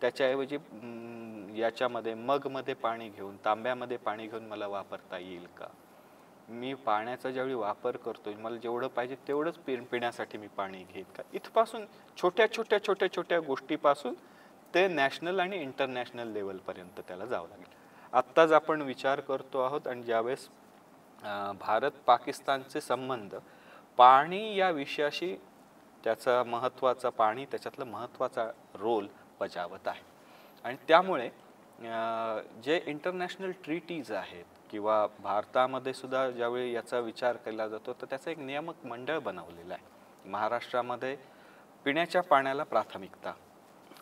त्याच्याऐवजी याच्यामध्ये मगमध्ये पाणी घेऊन, तांब्यामध्ये पाणी घेऊन मला वापरता येईल का. मी पाण्याचा ज्यावेळी वापर करतोय, मला जेवढं पाहिजे तेवढंच पिण्यासाठी मी पाणी घेईन का? इथपासून छोट्या गोष्टीपासून ते नॅशनल आणि इंटरनॅशनल लेवलपर्यंत त्याला जावं लागेल. आत्ताच आपण विचार करतो आहोत आणि ज्यावेळेस भारत पाकिस्तानचे संबंध पाणी या विषयाशी त्याचा महत्त्वाचा पाणी त्याच्यातला महत्त्वाचा रोल बजावत आहे. आणि त्यामुळे जे इंटरनॅशनल ट्रीटीज आहेत किंवा भारतामध्ये सुद्धा ज्यावेळी याचा विचार केला जातो तर त्याचं एक नियामक मंडळ बनवलेलं आहे. महाराष्ट्रामध्ये पिण्याच्या पाण्याला प्राथमिकता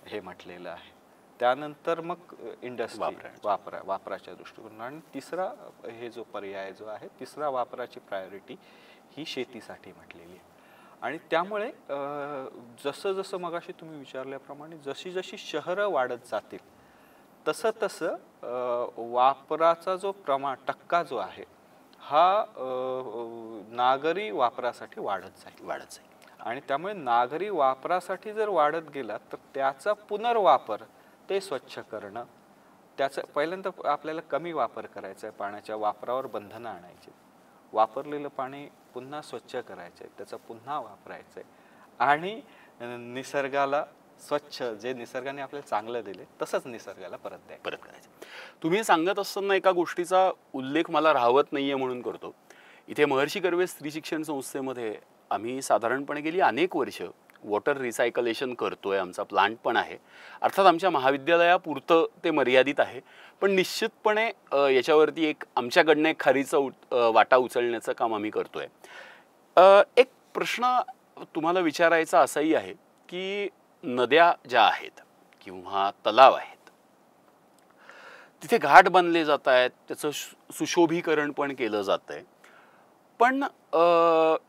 हे म्हटलेलं आहे. त्यानंतर मग इंडस्ट्री वापराच्या दृष्टिकोनातून आणि तिसरा हे जो पर्याय जो आहे तिसरा वापराची प्रायोरिटी ही शेतीसाठी म्हटलेली आहे. आणि त्यामुळे जसं जसं मगाशी तुम्ही विचारल्याप्रमाणे जशी जशी शहरं वाढत जातील तसं वापराचा जो टक्का जो आहे हा नागरी वापरासाठी वाढत जाईल. आणि त्यामुळे नागरी वापरासाठी जर वाढत गेला तर त्याचा पुनर्वापर ते स्वच्छ करणं, त्याचं पहिल्यांदा आपल्याला कमी वापर करायचा आहे, पाण्याच्या वापरावर बंधनं आणायची, वापरलेलं पाणी पुन्हा स्वच्छ करायचं आहे, त्याचा पुन्हा वापरायचं आहे आणि निसर्गाला स्वच्छ जे निसर्गाने आपल्याला चांगलं दिले तसंच निसर्गाला परत करायचं. तुम्ही सांगत असताना एका गोष्टीचा उल्लेख मला राहवत नाहीये म्हणून करतो. इथे महर्षी कर्वे स्त्री शिक्षण संस्थेमध्ये आम्ही साधारणपणे गेली अनेक वर्ष वॉटर रिसायकलेशन करतोय. आमचा प्लांट पण आहे. अर्थात आमच्या महाविद्यालयापुरतं ते मर्यादित आहे, पण निश्चितपणे याच्यावरती एक आमच्याकडनं एक खारीचा वाटा उचलण्याचं काम आम्ही करतोय. एक प्रश्न तुम्हाला विचारायचा असाही आहे की नद्या ज्या आहेत किंवा तलाव आहेत तिथे घाट बांधले जात आहेत, त्याचं सुशोभीकरण पण केलं जात आहे, पण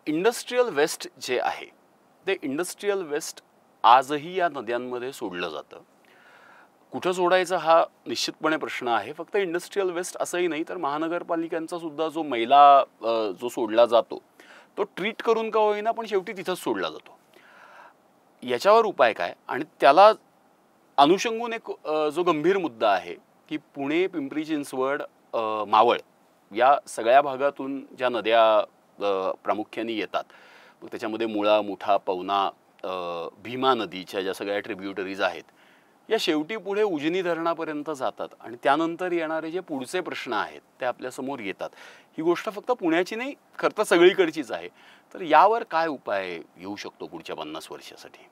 इंडस्ट्रीयल वेस्ट जे आहे ते इंडस्ट्रीयल वेस्ट आजही या नद्यांमध्ये सोडलं जातं. कुठं सोडायचं हा निश्चितपणे प्रश्न आहे. फक्त इंडस्ट्रीयल वेस्ट असंही नाही तर महानगरपालिकांचा सुद्धा जो मैला जो सोडला जातो तो ट्रीट करून का होईना पण शेवटी तिथंच सोडला जातो. याच्यावर उपाय काय? आणि त्याला अनुषंगून एक जो गंभीर मुद्दा आहे की पुणे, पिंपरी चिंचवड, मावळ या सगळ्या भागातून ज्या नद्या प्रामुख्याने येतात, मग त्याच्यामध्ये मुळा, मुठा, पवना, भीमा नदीच्या ज्या सगळ्या ट्रिब्युटरीज आहेत या शेवटी पुढे उजनी धरणापर्यंत जातात आणि त्यानंतर येणारे जे पुढचे प्रश्न आहेत ते आपल्यासमोर येतात. ही गोष्ट फक्त पुण्याची नाही, खरं तर सगळीकडचीच आहे. तर यावर काय उपाय येऊ शकतो पुढच्या 50 वर्षासाठी?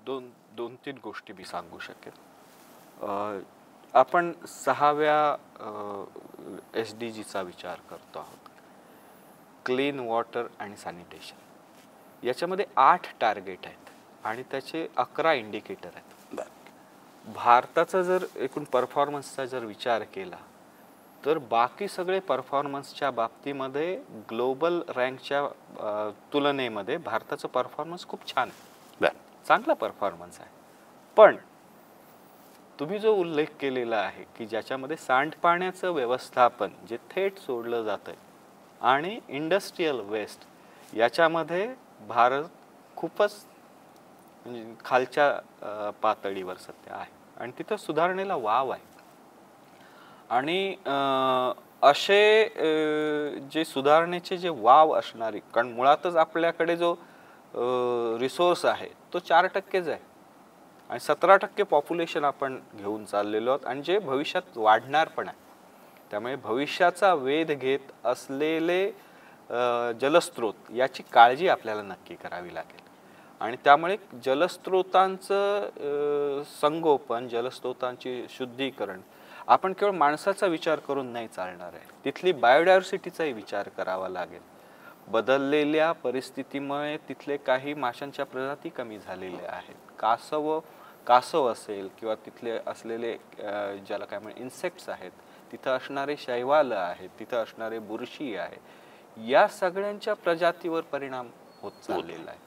दोन तीन गोष्टी मी सांगू शकेन. आपण 6व्या SDGचा विचार करतो आहोत, क्लीन वॉटर आणि सॅनिटेशन. याच्यामध्ये 8 टार्गेट आहेत आणि त्याचे 11 इंडिकेटर आहेत. भारताचा जर एकूण परफॉर्मन्सचा जर विचार केला तर बाकी सगळे परफॉर्मन्सच्या बाबतीमध्ये ग्लोबल रँकच्या तुलनेमध्ये भारताचं परफॉर्मन्स खूप छान आहे, चांगला परफॉर्मन्स आहे. पण तुम्ही जो उल्लेख केलेला आहे की ज्याच्यामध्ये सांडपाण्याचं व्यवस्थापन जे थेट सोडलं जातंय आणि इंडस्ट्रीयल वेस्ट याच्यामध्ये भारत खूपच म्हणजे खालच्या पातळीवर सध्या आहे आणि तिथं सुधारणेला वाव आहे. आणि असे जे सुधारणेचे जे वाव असणारे, कारण मुळातच आपल्याकडे जो रिसोर्स आहे तो 4%च आहे आणि 17% पॉप्युलेशन आपण घेऊन चाललेलो आहोत आणि जे भविष्यात वाढणार पण आहे. त्यामुळे भविष्याचा वेध घेत असलेले जलस्रोत याची काळजी आपल्याला नक्की करावी लागेल. आणि त्यामुळे जलस्रोतांचं संगोपन, जलस्रोतांची शुद्धीकरण आपण केवळ माणसाचा विचार करून नाही चालणार आहे, तिथली बायोडायव्हर्सिटीचाही विचार करावा लागेल. बदललेल्या परिस्थितीमुळे तिथले काही माशांच्या प्रजाती कमी झालेल्या आहेत. कासव असेल किंवा तिथले असलेले ज्याला काय म्हणजे इन्सेक्ट्स आहेत, तिथं असणारे शैवाल आहेत, तिथं असणारे बुरशी आहे, या सगळ्यांच्या प्रजातीवर परिणाम होत चाललेला आहे.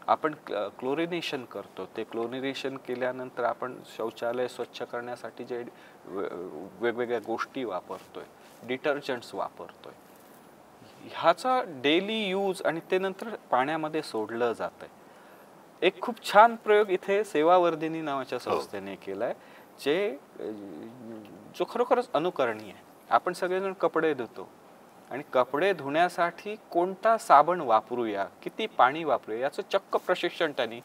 आपण क्लोरिनेशन करतो, ते क्लोरिनेशन केल्यानंतर आपण शौचालय स्वच्छ करण्यासाठी जे वेगवेगळ्या गोष्टी वापरतोय, डिटर्जंट्स वापरतोय, ह्याचा डेली यूज आणि ते नंतर पाण्यामध्ये सोडलं जातंय. एक खूप छान प्रयोग इथे सेवावर्धिनी नावाच्या संस्थेने केलाय जो खरोखरच अनुकरणीय आहे. आपण सगळेजण कपडे धुतो, आणि कपडे धुण्यासाठी कोणता साबण वापरूया, किती पाणी वापरूया याचं चक्क प्रशिक्षण त्यांनी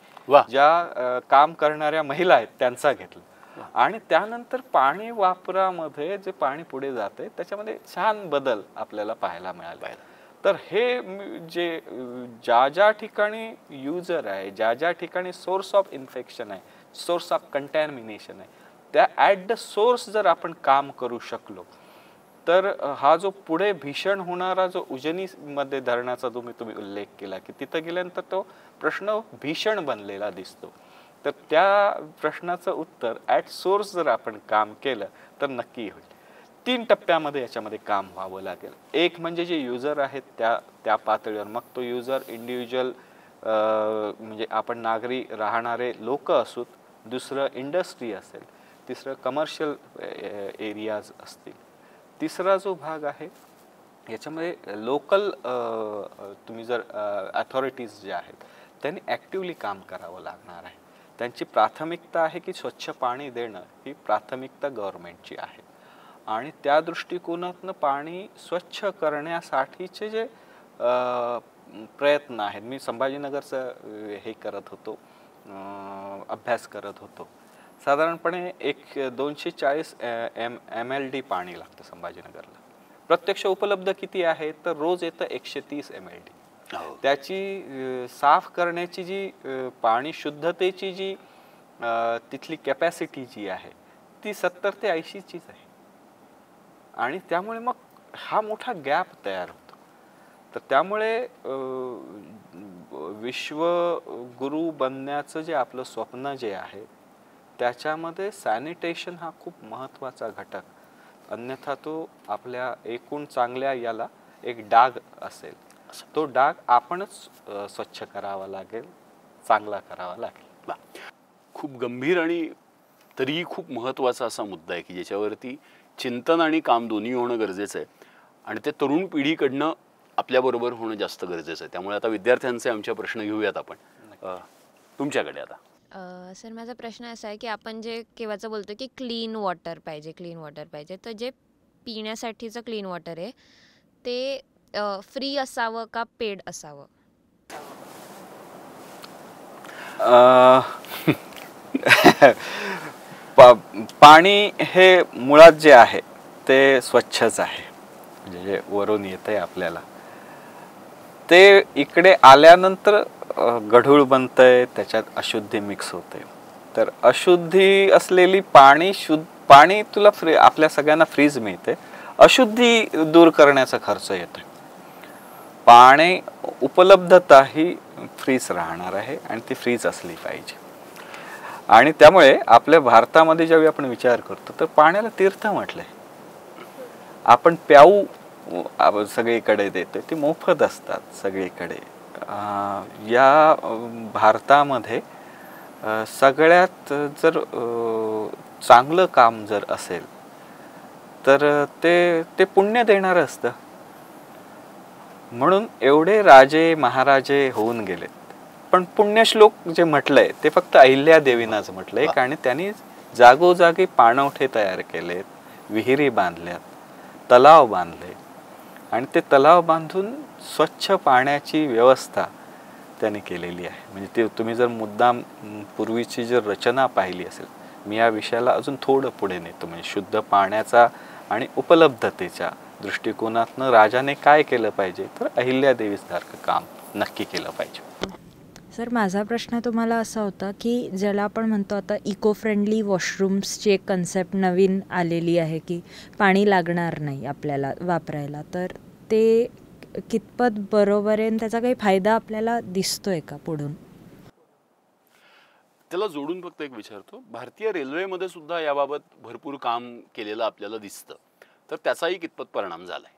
ज्या काम करणाऱ्या महिला आहेत त्यांचा घेतलं. आणि त्यानंतर पाणी वापरामध्ये जे पाणी पुढे जाते त्याच्यामध्ये छान बदल आपल्याला पाहायला मिळाले. तर हे जे ज्या ज्या ठिकाणी युजर आहे, ज्या ज्या ठिकाणी सोर्स ऑफ इन्फेक्शन आहे, सोर्स ऑफ कंटॅमिनेशन आहे, त्या ॲट द सोर्स जर आपण काम करू शकलो तर हा जो पुढे भीषण होणारा जो उजनीमध्ये धरणाचा तुम्ही उल्लेख केला की तिथं गेल्यानंतर तो प्रश्न भीषण बनलेला दिसतो. तर त्या प्रश्नाचं उत्तर ॲट सोर्स जर आपण काम केलं तर नक्की होईल. 3 टप्प्यामध्ये याच्यामध्ये काम व्हावं लागेल. एक म्हणजे जे युजर आहेत त्या पातळीवर, मग तो युजर इंडिव्हिज्युअल म्हणजे आपण नागरी राहणारे लोक असूत, दुसरं इंडस्ट्री असेल, तिसरं कमर्शियल एरियाज असतील, तिसरा जो भाग आहे याच्यामध्ये लोकल तुम्ही जर अथॉरिटीज ज्या आहेत त्यांनी ॲक्टिवली काम करावं लागणार आहे. त्यांची प्राथमिकता आहे की स्वच्छ पाणी देणं ही प्राथमिकता गव्हर्नमेंटची आहे. आणि त्या दृष्टिकोनातनं पाणी स्वच्छ करण्यासाठीचे जे प्रयत्न आहेत, मी संभाजीनगरचं हे करत होतो, अभ्यास करत होतो. साधारणपणे 240 MLD पाणी लागतं संभाजीनगरला. प्रत्यक्ष उपलब्ध किती आहे तर रोज येतं 130 MLD. त्याची साफ करण्याची जी पाणी शुद्धतेची जी तिथली कॅपॅसिटी जी आहे ती 70 ते 80चीच आहे. आणि त्यामुळे मग हा मोठा गॅप तयार होतो. तर त्यामुळे विश्वगुरू बनण्याचं जे आपलं स्वप्न जे आहे त्याच्यामध्ये सॅनिटेशन हा खूप महत्त्वाचा घटक, अन्यथा तो आपल्या एकूण चांगल्या याला एक डाग असेल. तो डाग आपणच स्वच्छ करावा लागेल, चांगला करावा लागेल. खूप गंभीर आणि तरीही खूप महत्त्वाचा असा मुद्दा आहे की ज्याच्यावरती चिंतन आणि काम दोन्ही होणं गरजेचं आहे. आणि ते तरुण पिढीकडनं आपल्याबरोबर होणं जास्त गरजेचं आहे. त्यामुळे आता विद्यार्थ्यांचे आमच्या प्रश्न घेऊयात आपण. तुमच्याकडे आता सर माझा प्रश्न असा आहे की आपण जे केव्हाचं बोलतो की क्लीन वॉटर पाहिजे, तर जे पिण्यासाठीचं क्लीन वॉटर आहे ते फ्री असावं का पेड असावं? पाणी हे मुळात जे आहे ते स्वच्छच आहे, म्हणजे जे वरून येतंय आपल्याला ते इकडे आल्यानंतर गढूळ बनतंय, त्याच्यात अशुद्धी मिक्स होते. तर अशुद्धी असलेली पाणी तुला आपल्या सगळ्यांना फ्रीज मिळते, अशुद्धी दूर करण्याचा खर्च येतोय. पाणी उपलब्धता ही फ्रीज राहणार आहे आणि ती फ्रीज असली पाहिजे. आणि त्यामुळे आपल्या भारतामध्ये ज्यावेळी आपण विचार करतो तर पाण्याला तीर्थ म्हटलंय. आपण प्याऊ सगळीकडे देतो, ती मोफत असतात सगळीकडे. या भारतामध्ये सगळ्यात जर चांगलं काम जर असेल तर ते पुण्य देणारं असतं. म्हणून एवढे राजे महाराजे होऊन गेलेत, पण पुण्यश्लोक जे म्हटलंय ते फक्त अहिल्या देवीनाच म्हटलंय. आणि त्यांनी जागोजागी पाणवठे तयार केलेत, विहिरी बांधल्यात, तलाव बांधले आणि ते तलाव बांधून स्वच्छ पाण्याची व्यवस्था त्यांनी केलेली आहे. म्हणजे ते तुम्ही जर मुद्दाम पूर्वीची जर रचना पाहिली असेल, मी या विषयाला अजून थोडं पुढे नेतो. म्हणजे शुद्ध पाण्याचा आणि उपलब्धतेच्या दृष्टिकोनातनं राजाने काय केलं पाहिजे तर अहिल्यादेवीसारखं काम नक्की केलं पाहिजे. सर माझा प्रश्न तुम्हाला असा होता की ज्याला आपण म्हणतो आता इको फ्रेंडली वॉशरूम्सची एक कन्सेप्ट नवीन आलेली आहे की पाणी लागणार नाही आपल्याला वापरायला, तर ते कितपत बरोबर आहे आणि त्याचा काही फायदा आपल्याला दिसतोय का पुढून? त्याला जोडून फक्त एक विचारतो, भारतीय रेल्वेमध्ये सुद्धा याबाबत भरपूर काम केलेलं आपल्याला दिसतं, तर त्याचाही कितपत परिणाम झालाय?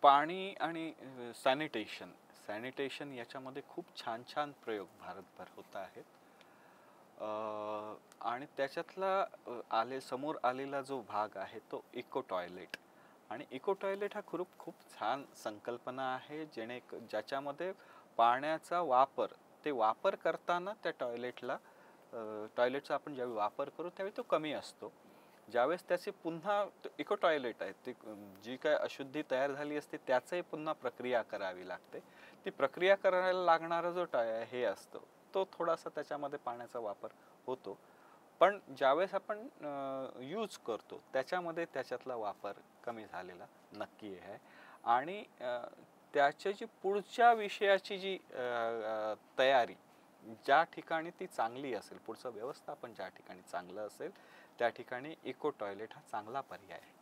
पाणी आणि सॅनिटेशन याच्यामध्ये खूप छान छान प्रयोग भारतभर होत आहेत. आणि त्याच्यातला समोर आलेला जो भाग आहे तो इको टॉयलेट. आणि इको टॉयलेट हा खूप छान संकल्पना आहे, ज्याच्यामध्ये पाण्याचा वापर करताना त्या टॉयलेटचा आपण ज्यावेळी वापर करू त्यावेळी तो कमी असतो. ज्यावेळेस त्याची पुन्हा इको टॉयलेट आहे ती जी काय अशुद्धी तयार झाली असते त्याचंही पुन्हा प्रक्रिया करावी लागते. ती प्रक्रिया करायला लागणारा जो हे असतो तो थोडासा त्याच्यामध्ये पाण्याचा वापर होतो. पण ज्यावेळेस आपण यूज करतो त्याच्यामध्ये त्याच्यातला वापर कमी झालेला नक्की आहे. आणि त्याच्या जी पुढच्या विषयाची जी तयारी ज्या ठिकाणी ती चांगली असेल, पुढचं व्यवस्थापन ज्या ठिकाणी चांगलं असेल त्या ठिकाणी इको टॉयलेट हा चांगला पर्याय आहे.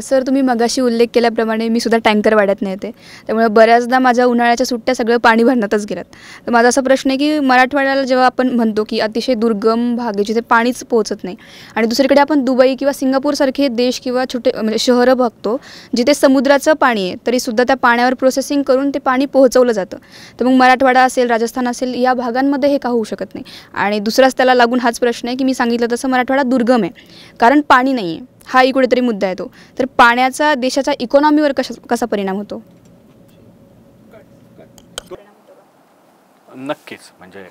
सर तुम्ही मगाशी उल्लेख केल्याप्रमाणे मी सुद्धा टँकर वाड्यात नेते, त्यामुळे बऱ्याचदा माझ्या उन्हाळ्याच्या सुट्ट्या सगळं पाणी भरण्यातच गेल्यात. तर माझा असा प्रश्न आहे की मराठवाड्याला जेव्हा आपण म्हणतो की अतिशय दुर्गम भाग आहे जिथे पाणीच पोहोचत नाही, आणि दुसरीकडे आपण दुबई किंवा सिंगापूरसारखे देश किंवा छोटे म्हणजे शहरं बघतो जिथे समुद्राचं पाणी आहे तरीसुद्धा त्या पाण्यावर प्रोसेसिंग करून ते पाणी पोहोचवलं जातं. तर मग मराठवाडा असेल, राजस्थान असेल, या भागांमध्ये हे का होऊ शकत नाही? आणि दुसराच त्याला लागून हाच प्रश्न आहे की मी सांगितलं तसं मराठवाडा दुर्गम आहे कारण पाणी नाही आहे, हाही कुठेतरी मुद्दा येतो. तर पाण्याचा देशाच्या इकॉनॉमीवर कसा परिणाम होतो? नक्कीच. म्हणजे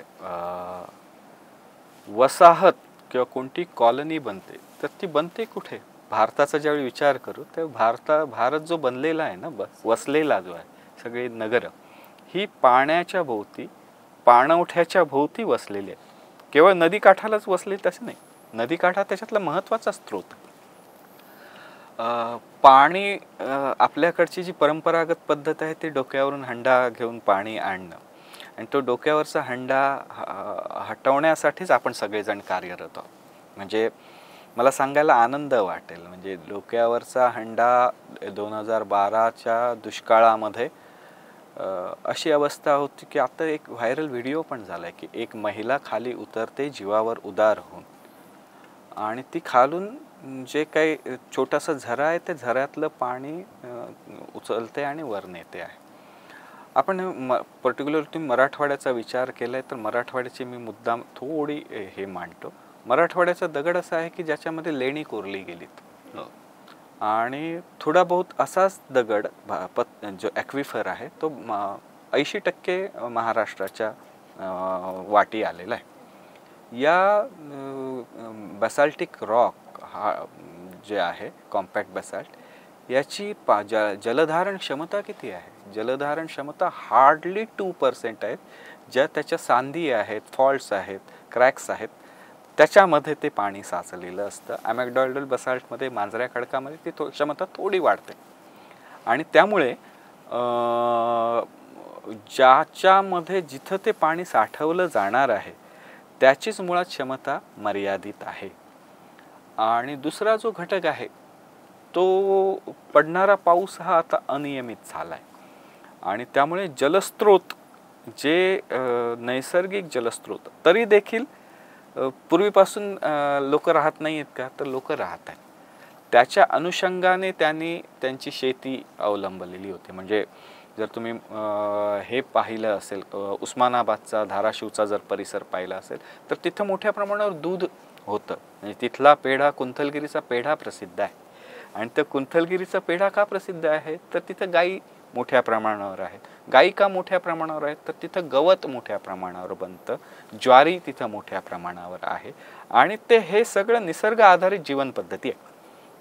वसाहत किंवा कोणती कॉलनी बनते तर ती बनते कुठे? भारताचा ज्यावेळी विचार करू तर भारत जो बनलेला आहे ना, वसलेला जो आहे, सगळी नगरं ही पाण्याच्या भोवती, पाणवठ्याच्या भोवती वसलेली आहे. केवळ नदीकाठालाच वसले तसे नाही, नदीकाठा त्याच्यातला महत्त्वाचा स्रोत. पाणी आपल्याकडची जी परंपरागत पद्धत आहे ती डोक्यावरून हंडा घेऊन पाणी आणणं, आणि तो डोक्यावरचा हंडा हटवण्यासाठीच आपण सगळेजण कार्यरत आहोत. म्हणजे मला सांगायला आनंद वाटेल, म्हणजे डोक्यावरचा हंडा 2012च्या दुष्काळामध्ये अशी अवस्था होती की आता एक व्हायरल व्हिडिओ पण झाला आहे की एक महिला खाली उतरते जीवावर उदार होऊन, आणि ती खालून जे काही छोटासा झरा आहे ते झऱ्यातलं पाणी उचलते आणि वर नेते आहे. आपण पर्टिक्युलर तुम्ही मराठवाड्याचा विचार केलाय तर मराठवाड्याची मी मुद्दाम थोडी हे मांडतो. मराठवाड्याचा दगड असा आहे की ज्याच्यामध्ये लेणी कोरली गेलीत, आणि थोडा बहुत असाच दगड जो ॲक्विफर आहे तो 80% महाराष्ट्राच्या वाटी आलेला आहे. या बॅसाल्टिक रॉक हा जे आहे कॉम्पॅक्ट बॅसाल्ट याची जलधारण क्षमता किती आहे? जलधारण क्षमता हार्डली 2% आहेत. ज्या त्याच्या सांधी आहेत, फॉल्ट्स आहेत, क्रॅक्स आहेत, त्याच्यामध्ये ते पाणी साचलेलं असतं. ॲमॅगडॉल्डल बसाल्टमध्ये, मांजऱ्या खडकामध्ये ती क्षमता थोडी वाढते, आणि त्यामुळे ज्याच्यामध्ये जिथं ते पाणी साठवलं जाणार आहे त्याचीच मुळात क्षमता मर्यादित आहे. आणि दुसरा जो घटक आहे तो पडणारा पाऊस हा आता अनियमित झाला आहे, आणि त्यामुळे जलस्रोत जे नैसर्गिक जलस्रोत तरी देखील पूर्वीपासून लोक राहत नाही आहेत का? तर लोक राहत आहेत. त्याच्या अनुषंगाने त्यांनी त्यांची शेती अवलंबलेली होती. म्हणजे जर तुम्ही हे पाहिलं असेल, उस्मानाबादचा, धाराशिवचा जर परिसर पाहिला असेल तर तिथं मोठ्या प्रमाणावर दूध होतं. म्हणजे तिथला पेढा, कुंथलगिरीचा पेढा प्रसिद्ध आहे. आणि त्या कुंथलगिरीचा पेढा का प्रसिद्ध आहे? तर तिथं गायी मोठ्या प्रमाणावर आहेत. गायी का मोठ्या प्रमाणावर आहेत? तर तिथं गवत मोठ्या प्रमाणावर बनतं, ज्वारी तिथं मोठ्या प्रमाणावर आहे, आणि ते हे सगळं निसर्ग आधारित जीवन पद्धती आहे.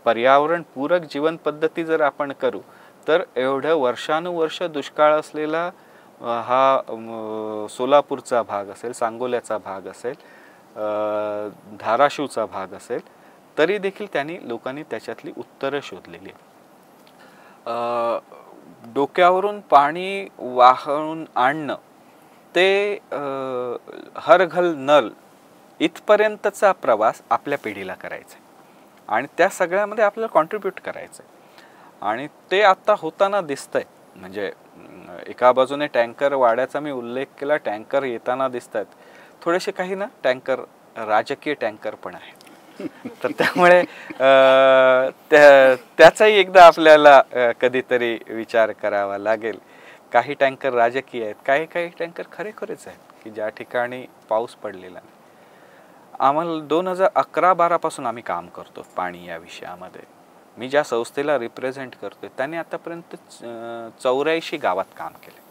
पर्यावरणपूरक जीवन पद्धती जर आपण करू तर एवढं वर्षानुवर्ष दुष्काळ असलेला हा सोलापूरचा भाग असेल, सांगोल्याचा भाग असेल, धाराशिवचा भाग असेल, तरी देखील लोकांनी त्याच्यातली उत्तरं शोधलेली आहेत. डोक्यावरून पाणी वाहून आणणं ते हर घर नल इथपर्यंतचा प्रवास आपल्या पिढीला करायचा आहे, आणि त्या सगळ्यामध्ये आपल्याला कॉन्ट्रीब्यूट करायचं आहे. आणि ते आता होताना दिसतंय. म्हणजे एका बाजूने टँकर वाड्याचा मी उल्लेख केला, टँकर येताना दिसत आहेत. थोडेसे काही ना टँकर राजकीय टँकर पण आहेत. तर त्यामुळे त्याचाही एकदा आपल्याला कधीतरी विचार करावा लागेल. काही टँकर राजकीय आहेत, काही टँकर खरेखुरेच आहेत की ज्या ठिकाणी पाऊस पडलेला नाही. आम्हाला 2011-12 पासून आम्ही काम करतो पाणी या विषयामध्ये. मी ज्या संस्थेला रिप्रेझेंट करतोय त्याने आतापर्यंत 84 गावात काम केले.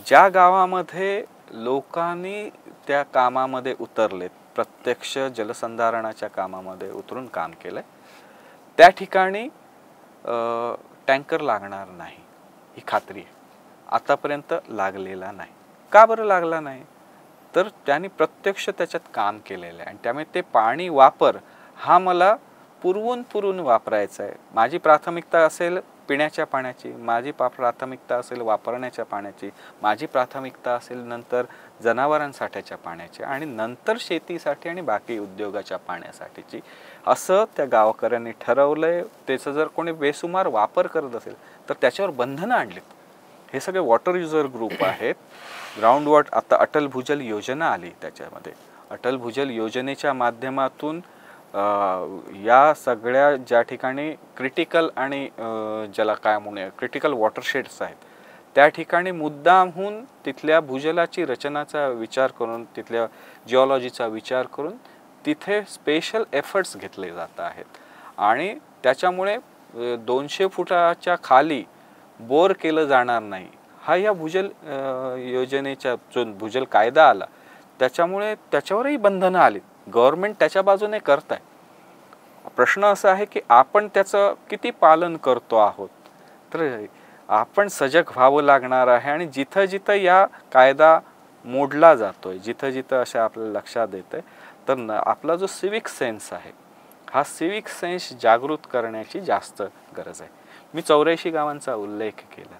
ज्या गावामध्ये लोकांनी त्या कामामध्ये उतरलेत प्रत्यक्ष जलसंधारणाच्या कामामध्ये उतरून काम केलं आहे, त्या ठिकाणी टँकर लागणार नाही ही खात्री आहे. आतापर्यंत लागलेला नाही. का बरं लागला नाही? तर त्यांनी प्रत्यक्ष त्याच्यात काम केलेलं आहे आणि त्यामुळे ते पाणी वापर हा मला पुरवून वापरायचा आहे. माझी प्राथमिकता असेल पिण्याच्या पाण्याची, माझी प्राथमिकता असेल वापरण्याच्या पाण्याची, माझी प्राथमिकता असेल नंतर जनावरांसाठीच्या पाण्याची आणि नंतर शेतीसाठी आणि बाकी उद्योगाच्या पाण्यासाठीची, असं त्या गावकऱ्यांनी ठरवलंय. त्याचं जर कोणी बेसुमार वापर करत असेल तर त्याच्यावर बंधनं आणलीत. हे सगळे वॉटर युजर ग्रुप आहेत. ग्राउंड वॉटर, आता अटल भूजल योजना आली, त्याच्यामध्ये अटल भूजल योजनेच्या माध्यमातून या सगळ्या ज्या ठिकाणी क्रिटिकल आणि ज्याला काय म्हणूया क्रिटिकल वॉटरशेड्स आहेत, त्या ठिकाणी मुद्दामहून तिथल्या भूजलाची रचनाचा विचार करून, तिथल्या जिओलॉजीचा विचार करून तिथे स्पेशल एफर्ट्स घेतले जात आहेत आणि त्याच्यामुळे 200 फुटाच्या खाली बोर केलं जाणार नाही. हा या भूजल योजनेच्या जो भूजल कायदा आला त्याच्यामुळे त्याच्यावरही बंधनं आली. गव्हर्नमेंट त्याच्या बाजूने करत आहे. प्रश्न असा आहे की आपण त्याचं किती पालन करतो आहोत. तर आपण सजग व्हावं लागणार आहे आणि जिथं जिथं या कायदा मोडला जातोय, जिथं जिथं अशा आपल्याला लक्षात येतंय, तर आपला जो सिविक सेन्स आहे, हा सिविक सेन्स जागृत करण्याची जास्त गरज आहे. मी 84 गावांचा उल्लेख केला.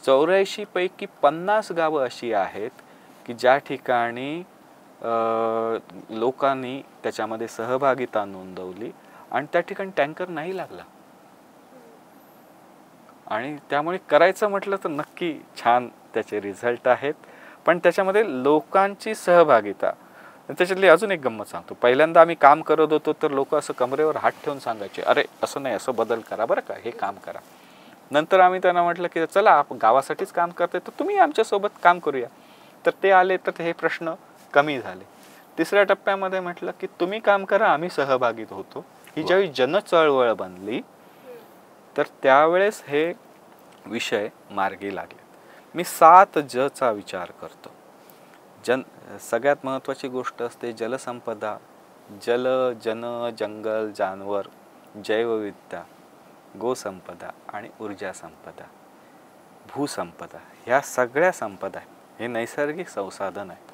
84 पैकी 50 गावं अशी आहेत की ज्या ठिकाणी लोकांनी त्याच्यामध्ये सहभागिता नोंदवली आणि त्या ठिकाणी टँकर नाही लागला. आणि त्यामुळे करायचं म्हटलं तर नक्की छान त्याचे रिझल्ट आहेत, पण त्याच्यामध्ये लोकांची सहभागिता. त्याच्यातली अजून एक गंमत सांगतो. पहिल्यांदा आम्ही काम करत होतो तर लोक असं कमरेवर हात ठेवून सांगायचे, अरे असं नाही, असं बदल करा बरं का, हे काम करा. नंतर आम्ही त्यांना म्हटलं की चला आपण गावासाठीच काम करते तर तुम्ही आमच्यासोबत काम करूया. तर ते आले तर हे प्रश्न कमी झाले. तिसऱ्या टप्प्यामध्ये म्हटलं की तुम्ही काम करा, आम्ही सहभागी होतो. ही ज्यावेळी जनचळवळ बनली तर त्यावेळेस हे विषय मार्गी लागले. मी 7 जचा विचार करतो. सगळ्यात महत्त्वाची गोष्ट असते जलसंपदा. जल, जन, जंगल, जानवर, जैवविविधता, गोसंपदा आणि ऊर्जा संपदा, भूसंपदा. ह्या सगळ्या संपदा हे नैसर्गिक संसाधन आहेत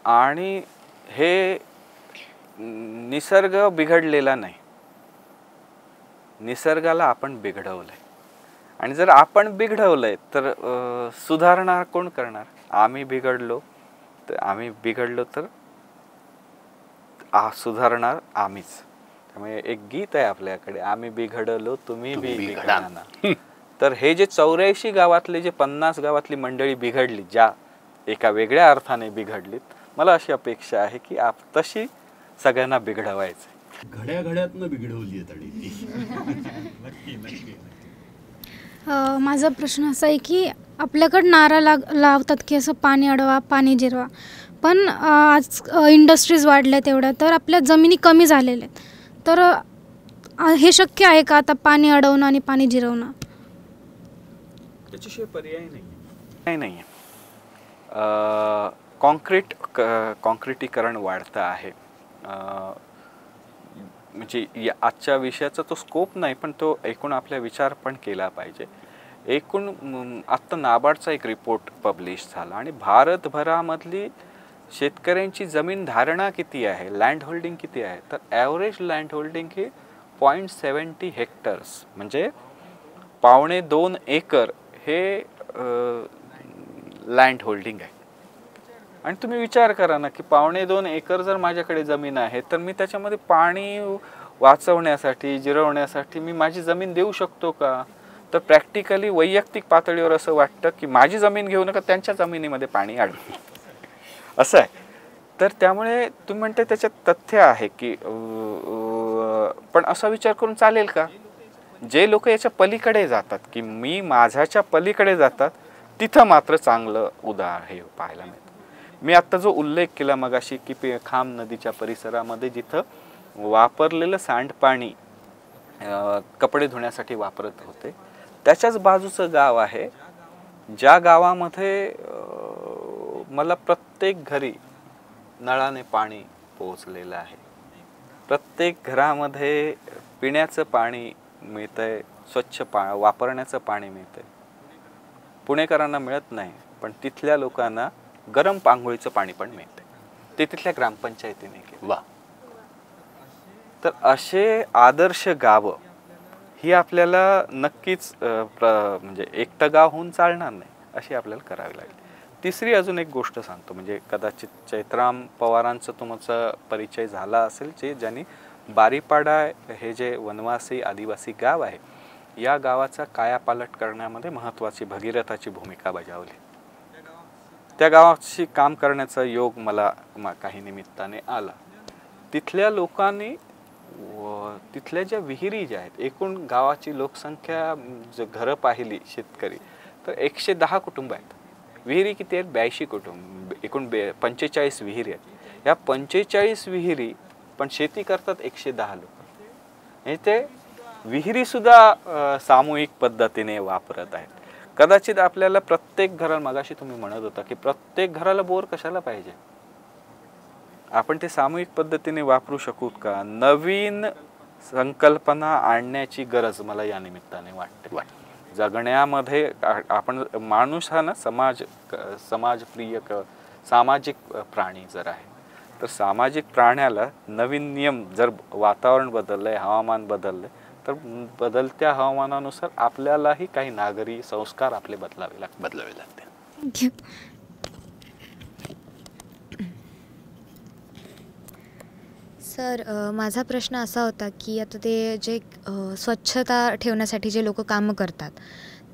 आणि हे निसर्ग बिघडलेला नाही, निसर्गाला आपण बिघडवलंय. आणि जर आपण बिघडवलंय तर सुधारणा कोण करणार? आम्ही बिघडलो तर सुधारणार आम्हीच. त्यामुळे एक गीत आहे आपल्याकडे, आम्ही बिघडलो तुम्ही बिघडा ना. तर हे जे 84 गावातले जे 50 गावातली मंडळी बिघडली, ज्या एका वेगळ्या अर्थाने बिघडलीत, मला अशी अपेक्षा आहे की तशी सगळ्यांना बिघडवायचं. घड्याघड्यातनं बिघडवली नक्की. माझा प्रश्न असा आहे की आपल्याकडं नारा लावतात की असं पाणी अडवा, पाणी जिरवा, पण आज इंडस्ट्रीज वाढल्या तेवढ्या, तर आपल्या जमिनी कमी झालेल्या आहेत. तर हे शक्य आहे का आता पाणी अडवणं आणि पाणी जिरवणं? त्याच्याशिवाय पर्याय नाही. कॉन्क्रिटीकरण वाढतं आहे. म्हणजे आजच्या विषयाचा तो स्कोप नाही, पण तो एकूण आपला विचार पण केला पाहिजे. एकूण आत्ता नाबार्डचा एक रिपोर्ट पब्लिश झाला आणि भारतभरामधली शेतकऱ्यांची जमीन धारणा किती आहे, लँड होल्डिंग किती आहे, तर ॲव्हरेज लँड होल्डिंग ही 0.70 हेक्टर्स, म्हणजे 2.25 एकर हे लँड होल्डिंग आहे. आणि तुम्ही विचार करा ना की 2.25 एकर जर माझ्याकडे जमीन आहे तर मी त्याच्यामध्ये पाणी वाचवण्यासाठी, जिरवण्यासाठी मी माझी जमीन देऊ शकतो का? तर प्रॅक्टिकली वैयक्तिक पातळीवर असं वाटतं की माझी जमीन घेऊ नका, त्यांच्या जमिनीमध्ये पाणी अडवू असं आहे. तर त्यामुळे तुम्ही म्हणते त्याच्यात तथ्य आहे की पण असा विचार करून चालेल का? जे लोक याच्या पलीकडे जातात की मी माझ्याच्या पलीकडे जातात, तिथं मात्र चांगलं उदाहरण हे पाहायला मिळतं. मी आत्ता जो उल्लेख केला मगाशी की खाम नदीच्या परिसरामध्ये जिथं वापरलेलं सांडपाणी कपडे धुण्यासाठी वापरत होते, त्याच्याच बाजूचं गाव आहे ज्या गावामध्ये मला प्रत्येक घरी नळाने पाणी पोहोचलेलं आहे. प्रत्येक घरामध्ये पिण्याचं पाणी मिळतंय, स्वच्छ वापरण्याचं पाणी मिळतंय. पुणेकरांना मिळत नाही, पण तिथल्या लोकांना गरम पांघोळीचं पाणी पण मिळतंय. ते तिथल्या ग्रामपंचायतीने केलं. वा. तर असे आदर्श गावं ही आपल्याला नक्कीच म्हणजे एकटं गाव होऊन चालणार नाही, अशी आपल्याला करावी लागेल. तिसरी अजून एक गोष्ट सांगतो, म्हणजे कदाचित चैत्राम पवारांचा तुमचा परिचय झाला असेल, ज्यांनी बारीपाडा हे जे वनवासी आदिवासी गाव आहे, या गावाचा कायापालट करण्यामध्ये महत्त्वाची भगीरथाची भूमिका बजावली. त्या गावाशी काम करण्याचा योग मला काही निमित्ताने आला. तिथल्या लोकांनी तिथल्या ज्या विहिरी ज्या आहेत, एकूण गावाची लोकसंख्या जर घरं पाहिली शेतकरी तर 110 कुटुंब आहेत. विहिरी किती आहेत? 82 कुटुंब. एकूण 45 विहिरी आहेत. या 45 विहिरी पण शेती करतात 110 लोक. म्हणजे ते विहिरीसुद्धा सामूहिक पद्धतीने वापरत आहेत. कदाचित आपल्याला प्रत्येक घराला, मगाशी तुम्ही म्हणत होता की प्रत्येक घराला बोर कशाला पाहिजे, आपण ते सामूहिक पद्धतीने वापरू शकू का? नवीन संकल्पना आणण्याची गरज मला या निमित्ताने वाटते. जगण्यामध्ये आपण माणूस हा ना समाजप्रिय सामाजिक प्राणी जर आहे, तर सामाजिक प्राण्याला नवीन नियम, जर वातावरण बदललंय, हवामान बदललंय, तर बदलत्या हवामानानुसार आपल्यालाही काही नागरी संस्कार आपले बदलावे लागते. थँक्यू. सर, माझा प्रश्न असा होता की आता ते जे स्वच्छता ठेवण्यासाठी जे लोक कामं करतात,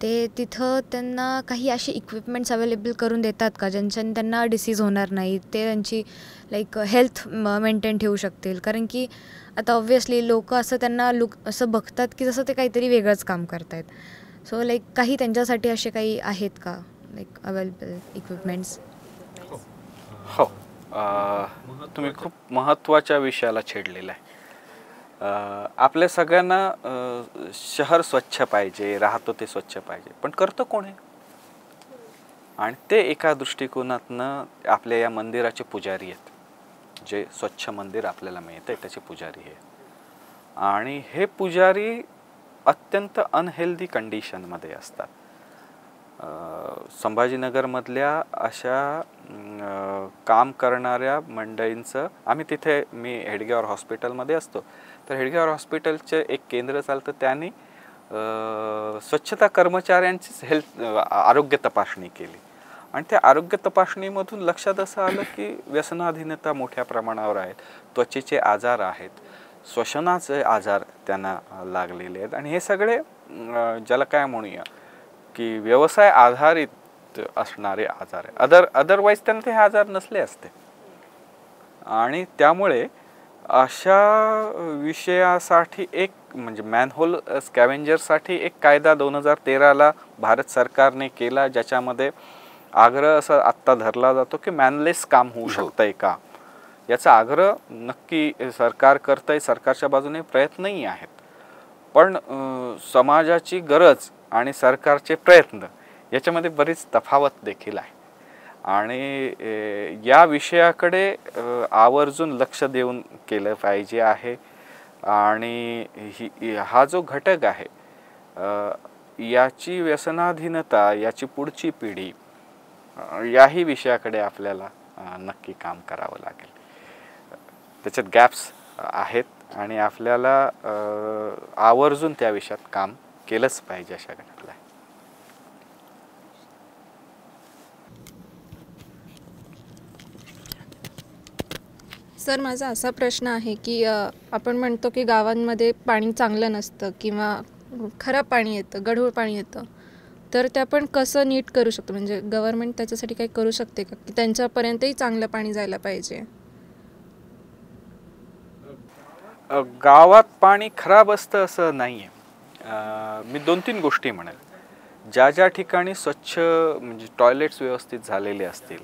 ते तिथं त्यांना काही अशी इक्विपमेंट्स अवेलेबल करून देतात का, ज्यांच्याने त्यांना डिसीज होणार नाही, ते त्यांची लाईक हेल्थ मेंटेन ठेवू शकतील? कारण की आता ऑब्व्हियसली लोक असं त्यांना असं बघतात की जसं ते काहीतरी वेगळंच काम करत आहेत. सो लाईक काही त्यांच्यासाठी असे काही आहेत का लाईक अवेलेबल इक्विपमेंट्स? हो, तुम्ही खूप महत्त्वाच्या विषयाला छेडलेला आहे. आपल्या सगळ्यांना शहर स्वच्छ पाहिजे, राहतो ते स्वच्छ पाहिजे, पण करतं कोण आहे? आणि ते एका दृष्टिकोनातनं आपल्या या मंदिराचे पुजारी आहेत. जे स्वच्छ मंदिर आपल्याला मिळतं त्याचे पुजारी आहे. आणि हे पुजारी अत्यंत अनहेल्दी कंडिशनमध्ये असतात. संभाजीनगरमधल्या अशा काम करणाऱ्या मंडळींचं मी हेडगेवार हॉस्पिटलमध्ये असतो, तर हेडगेवार हॉस्पिटलचे एक केंद्र चालतं. त्यांनी स्वच्छता कर्मचाऱ्यांचीच आरोग्य तपासणी केली. आणि त्या आरोग्य तपासणीमधून लक्षात असं आलं की व्यसनाधीनता मोठ्या प्रमाणावर आहेत, त्वचेचे आजार आहेत, श्वसनाचे आजार त्यांना लागलेले आहेत. आणि हे सगळे ज्याला काय म्हणूया की व्यवसाय आधारित असणारे आजार आहे. अदरवाईज त्यांना ते हे आजार नसले असते. आणि त्यामुळे अशा विषयासाठी एक म्हणजे मॅनहोल स्कॅव्हेंजरसाठी एक कायदा 2013ला भारत सरकारने केला, ज्याच्यामध्ये आग्रह असा आत्ता धरला जातो की मॅनलेस काम होऊ शकतंय का, याचा आग्रह नक्की सरकार करतंय. सरकारच्या बाजूने प्रयत्नही आहेत, पण समाजाची गरज आणि सरकारचे प्रयत्न याच्यामध्ये बरीच तफावत देखील आहे. आणि या विषयाकडे आवर्जून लक्ष देऊन केलं पाहिजे आहे. आणि हा जो घटक आहे, याची व्यसनाधीनता, याची पुढची पिढी, याही विषयाकडे आपल्याला नक्की काम करावं लागेल. त्याच्यात गॅप्स आहेत आणि आपल्याला आवर्जून त्या विषयात काम केलंच पाहिजे अशा गटाला. सर, माझा असा प्रश्न आहे की आपण म्हणतो की गावांमध्ये पाणी चांगलं नसतं किंवा खराब पाणी येतं, गढूळ पाणी येतं, तर ते आपण कसं नीट करू शकतो? म्हणजे गव्हर्नमेंट त्याच्यासाठी काही करू शकते का की त्यांच्यापर्यंतही चांगलं पाणी जायला पाहिजे? गावात पाणी खराब असतं असं नाही आहे. मी 2-3 गोष्टी म्हणेल. ज्या ठिकाणी स्वच्छ म्हणजे टॉयलेट्स व्यवस्थित झालेले असतील,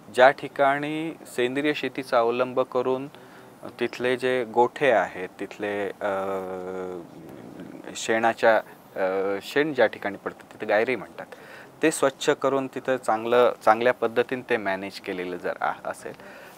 ज्या ठिकाणी सेंद्रिय शेतीचा अवलंब करून तिथले जे गोठे आहेत, तिथले शेण ज्या ठिकाणी पडतं तिथे गायरी म्हणतात, ते स्वच्छ करून तिथं चांगल्या पद्धतीने ते मॅनेज केलेलं जर असेल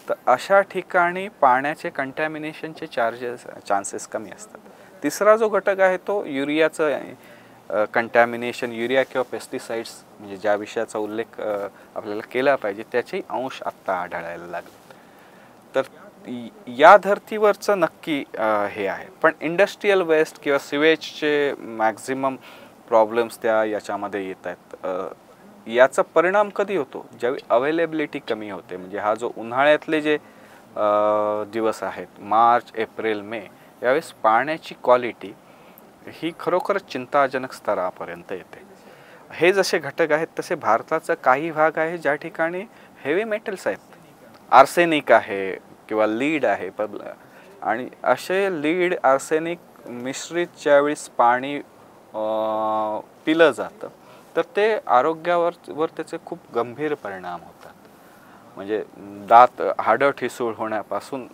तर अशा ठिकाणी पाण्याचे कंटॅमिनेशनचे चान्सेस कमी असतात. तिसरा जो घटक आहे तो युरियाचं कंटॅमिनेशन, युरिया किंवा पेस्टिसाइड्स म्हणजे ज्या विषयाचा उल्लेख आपल्याला केला पाहिजे त्याचे अंश आत्ता आढळायला लागले. तर या धर्तीवरचं नक्की हे आहे. पण इंडस्ट्रीयल वेस्ट किंवा सिवेजचे मॅक्झिमम प्रॉब्लेम्स त्या याच्यामध्ये येत आहेत. याचा परिणाम कधी होतो? ज्यावेळी अवेलेबिलिटी कमी होते. म्हणजे हा जो उन्हाळ्यातले जे दिवस आहेत मार्च, एप्रिल, मे, यावेळेस पाण्याची क्वालिटी ही खरोखरच चिंताजनक स्तरापर्यंत येते. हे जसे घटक आहेत तसे भारताचा काही भाग आहे ज्या ठिकाणी हेवी मेटल्स आहेत, आर्सेनिक आहे किंवा लीड आहे. आणि असे लीड आर्सेनिक मिश्रित ज्यावेळेस पाणी पिलं जातं तर ते आरोग्यावर त्याचे खूप गंभीर परिणाम होतात. म्हणजे दात, हाडं ठिसूळ होण्यापासून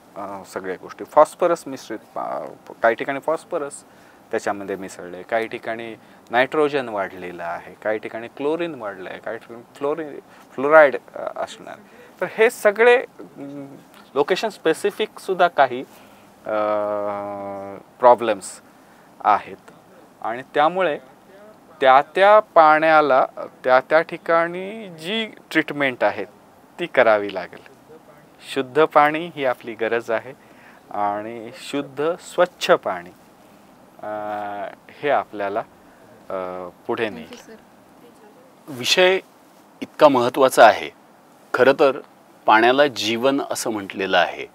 सगळ्या गोष्टी. फॉस्फरस मिश्रित, काही ठिकाणी फॉस्फरस त्याच्यामध्ये मिसळले, काही ठिकाणी नायट्रोजन वाढलेलं आहे, काही ठिकाणी क्लोरीन वाढलं आहे, काही ठिकाणी फ्लोराईड असणार. तर हे सगळे लोकेशन स्पेसिफिक सुद्धा काही प्रॉब्लेम्स आहेत आणि त्यामुळे त्या पाण्याला त्या ठिकाणी जी ट्रीटमेंट आहे ती करावी लागेल. शुद्ध पाणी ही आपली गरज आहे आणि शुद्ध स्वच्छ पाणी हे आपल्याला पुढे नेईल. विषय इतका महत्त्वाचा आहे. खरं तर पाण्याला जीवन असं म्हटलेलं आहे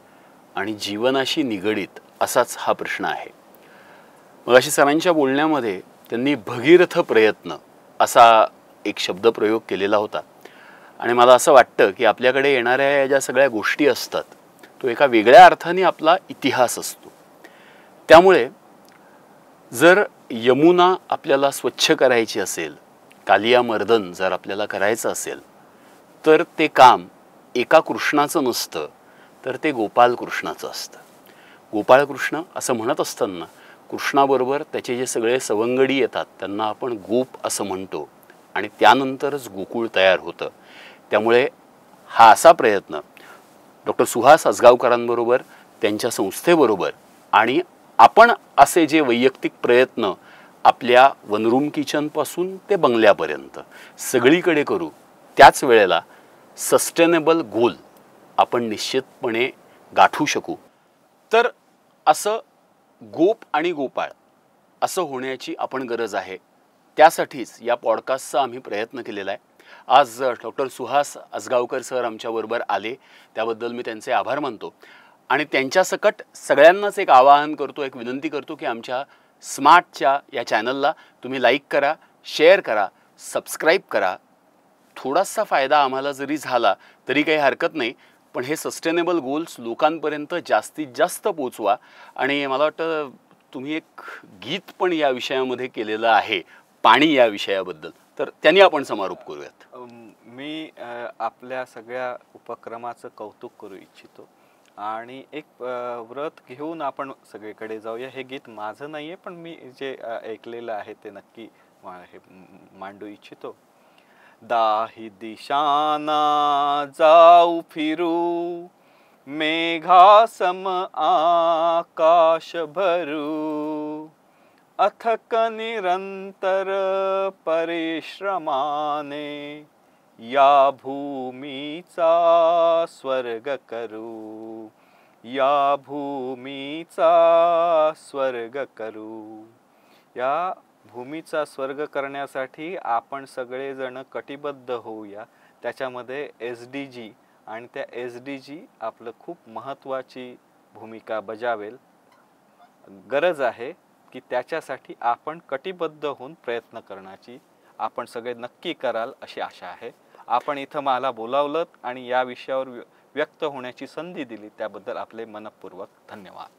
आणि जीवनाशी निगडीत असाच हा प्रश्न आहे. मग अशी सरांच्या बोलण्यामध्ये त्यांनी भगीरथ प्रयत्न असा एक शब्दप्रयोग केलेला होता आणि मला असं वाटतं की आपल्याकडे येणाऱ्या या ज्या सगळ्या गोष्टी असतात तो एका वेगळ्या अर्थाने आपला इतिहास असतो. त्यामुळे जर यमुना आपल्याला स्वच्छ करायची असेल, कालिया मर्दन जर आपल्याला करायचं असेल तर ते काम एका कृष्णाचं नसतं तर ते गोपाल कृष्णाचं असतं. गोपाळ कृष्ण असं म्हणत असताना कृष्णाबरोबर त्याचे जे सगळे सवंगडी येतात त्यांना आपण गोप असं म्हणतो आणि त्यानंतरच गोकुळ तयार होतं. त्यामुळे हा असा प्रयत्न डॉक्टर सुहास आसगावकरांबरोबर, त्यांच्या संस्थेबरोबर आणि आपण असे जे वैयक्तिक प्रयत्न आपल्या वनरूम किचनपासून ते बंगल्यापर्यंत सगळीकडे करू, त्याच वेळेला सस्टेनेबल गोल आपण निश्चितपणे गाठू शकू. तर असं गोप आणि गोपाळ असं होण्याची आपण गरज आहे. त्यासाठीच या पॉडकास्टचा आम्ही प्रयत्न केलेला आहे. आज डॉक्टर सुहास आसगावकर सर आमच्याबरोबर आले, त्याबद्दल मी त्यांचे आभार मानतो आणि त्यांच्यासकट सगळ्यांनाच एक आवाहन करतो, एक विनंती करतो की आमच्या स्मार्टच्या या चॅनलला तुम्ही लाईक करा, शेअर करा, सबस्क्राईब करा. थोडासा फायदा आम्हाला जरी झाला तरी काही हरकत नाही, पण हे सस्टेनेबल गोल्स लोकांपर्यंत जास्तीत जास्त पोचवा. आणि मला वाटतं तुम्ही एक गीत पण या विषयामध्ये केलेलं आहे, पाणी या विषयाबद्दल, तर त्यांनी आपण समारोप करूयात. मी आपल्या सगळ्या उपक्रमाचं कौतुक करू इच्छितो आणि एक व्रत घेऊन आपण सगळीकडे जाऊया. हे गीत माझं नाही आहे, पण मी जे ऐकलेलं आहे ते नक्की हे मांडू इच्छितो. दाही दिशाना जाऊ फिरू, मेघासम आकाश भरू, अथक निरंतर परिश्रमाने या भूमीचा स्वर्ग करू, या भूमीचा स्वर्ग करू. या भूमीचा स्वर्ग करण्यासाठी आपण सगळेजण कटिबद्ध होऊया. त्याच्यामध्ये SDG आणि त्या SDG आपलं खूप महत्त्वाची भूमिका बजावेल. गरज आहे की त्याच्यासाठी आपण कटिबद्ध होऊन प्रयत्न करण्याची आपण सगळे नक्की कराल अशी आशा आहे. आपण इथं मला बोलावलं आणि या विषयावर व्यक्त होण्याची संधी दिली त्याबद्दल आपले मनपूर्वक धन्यवाद.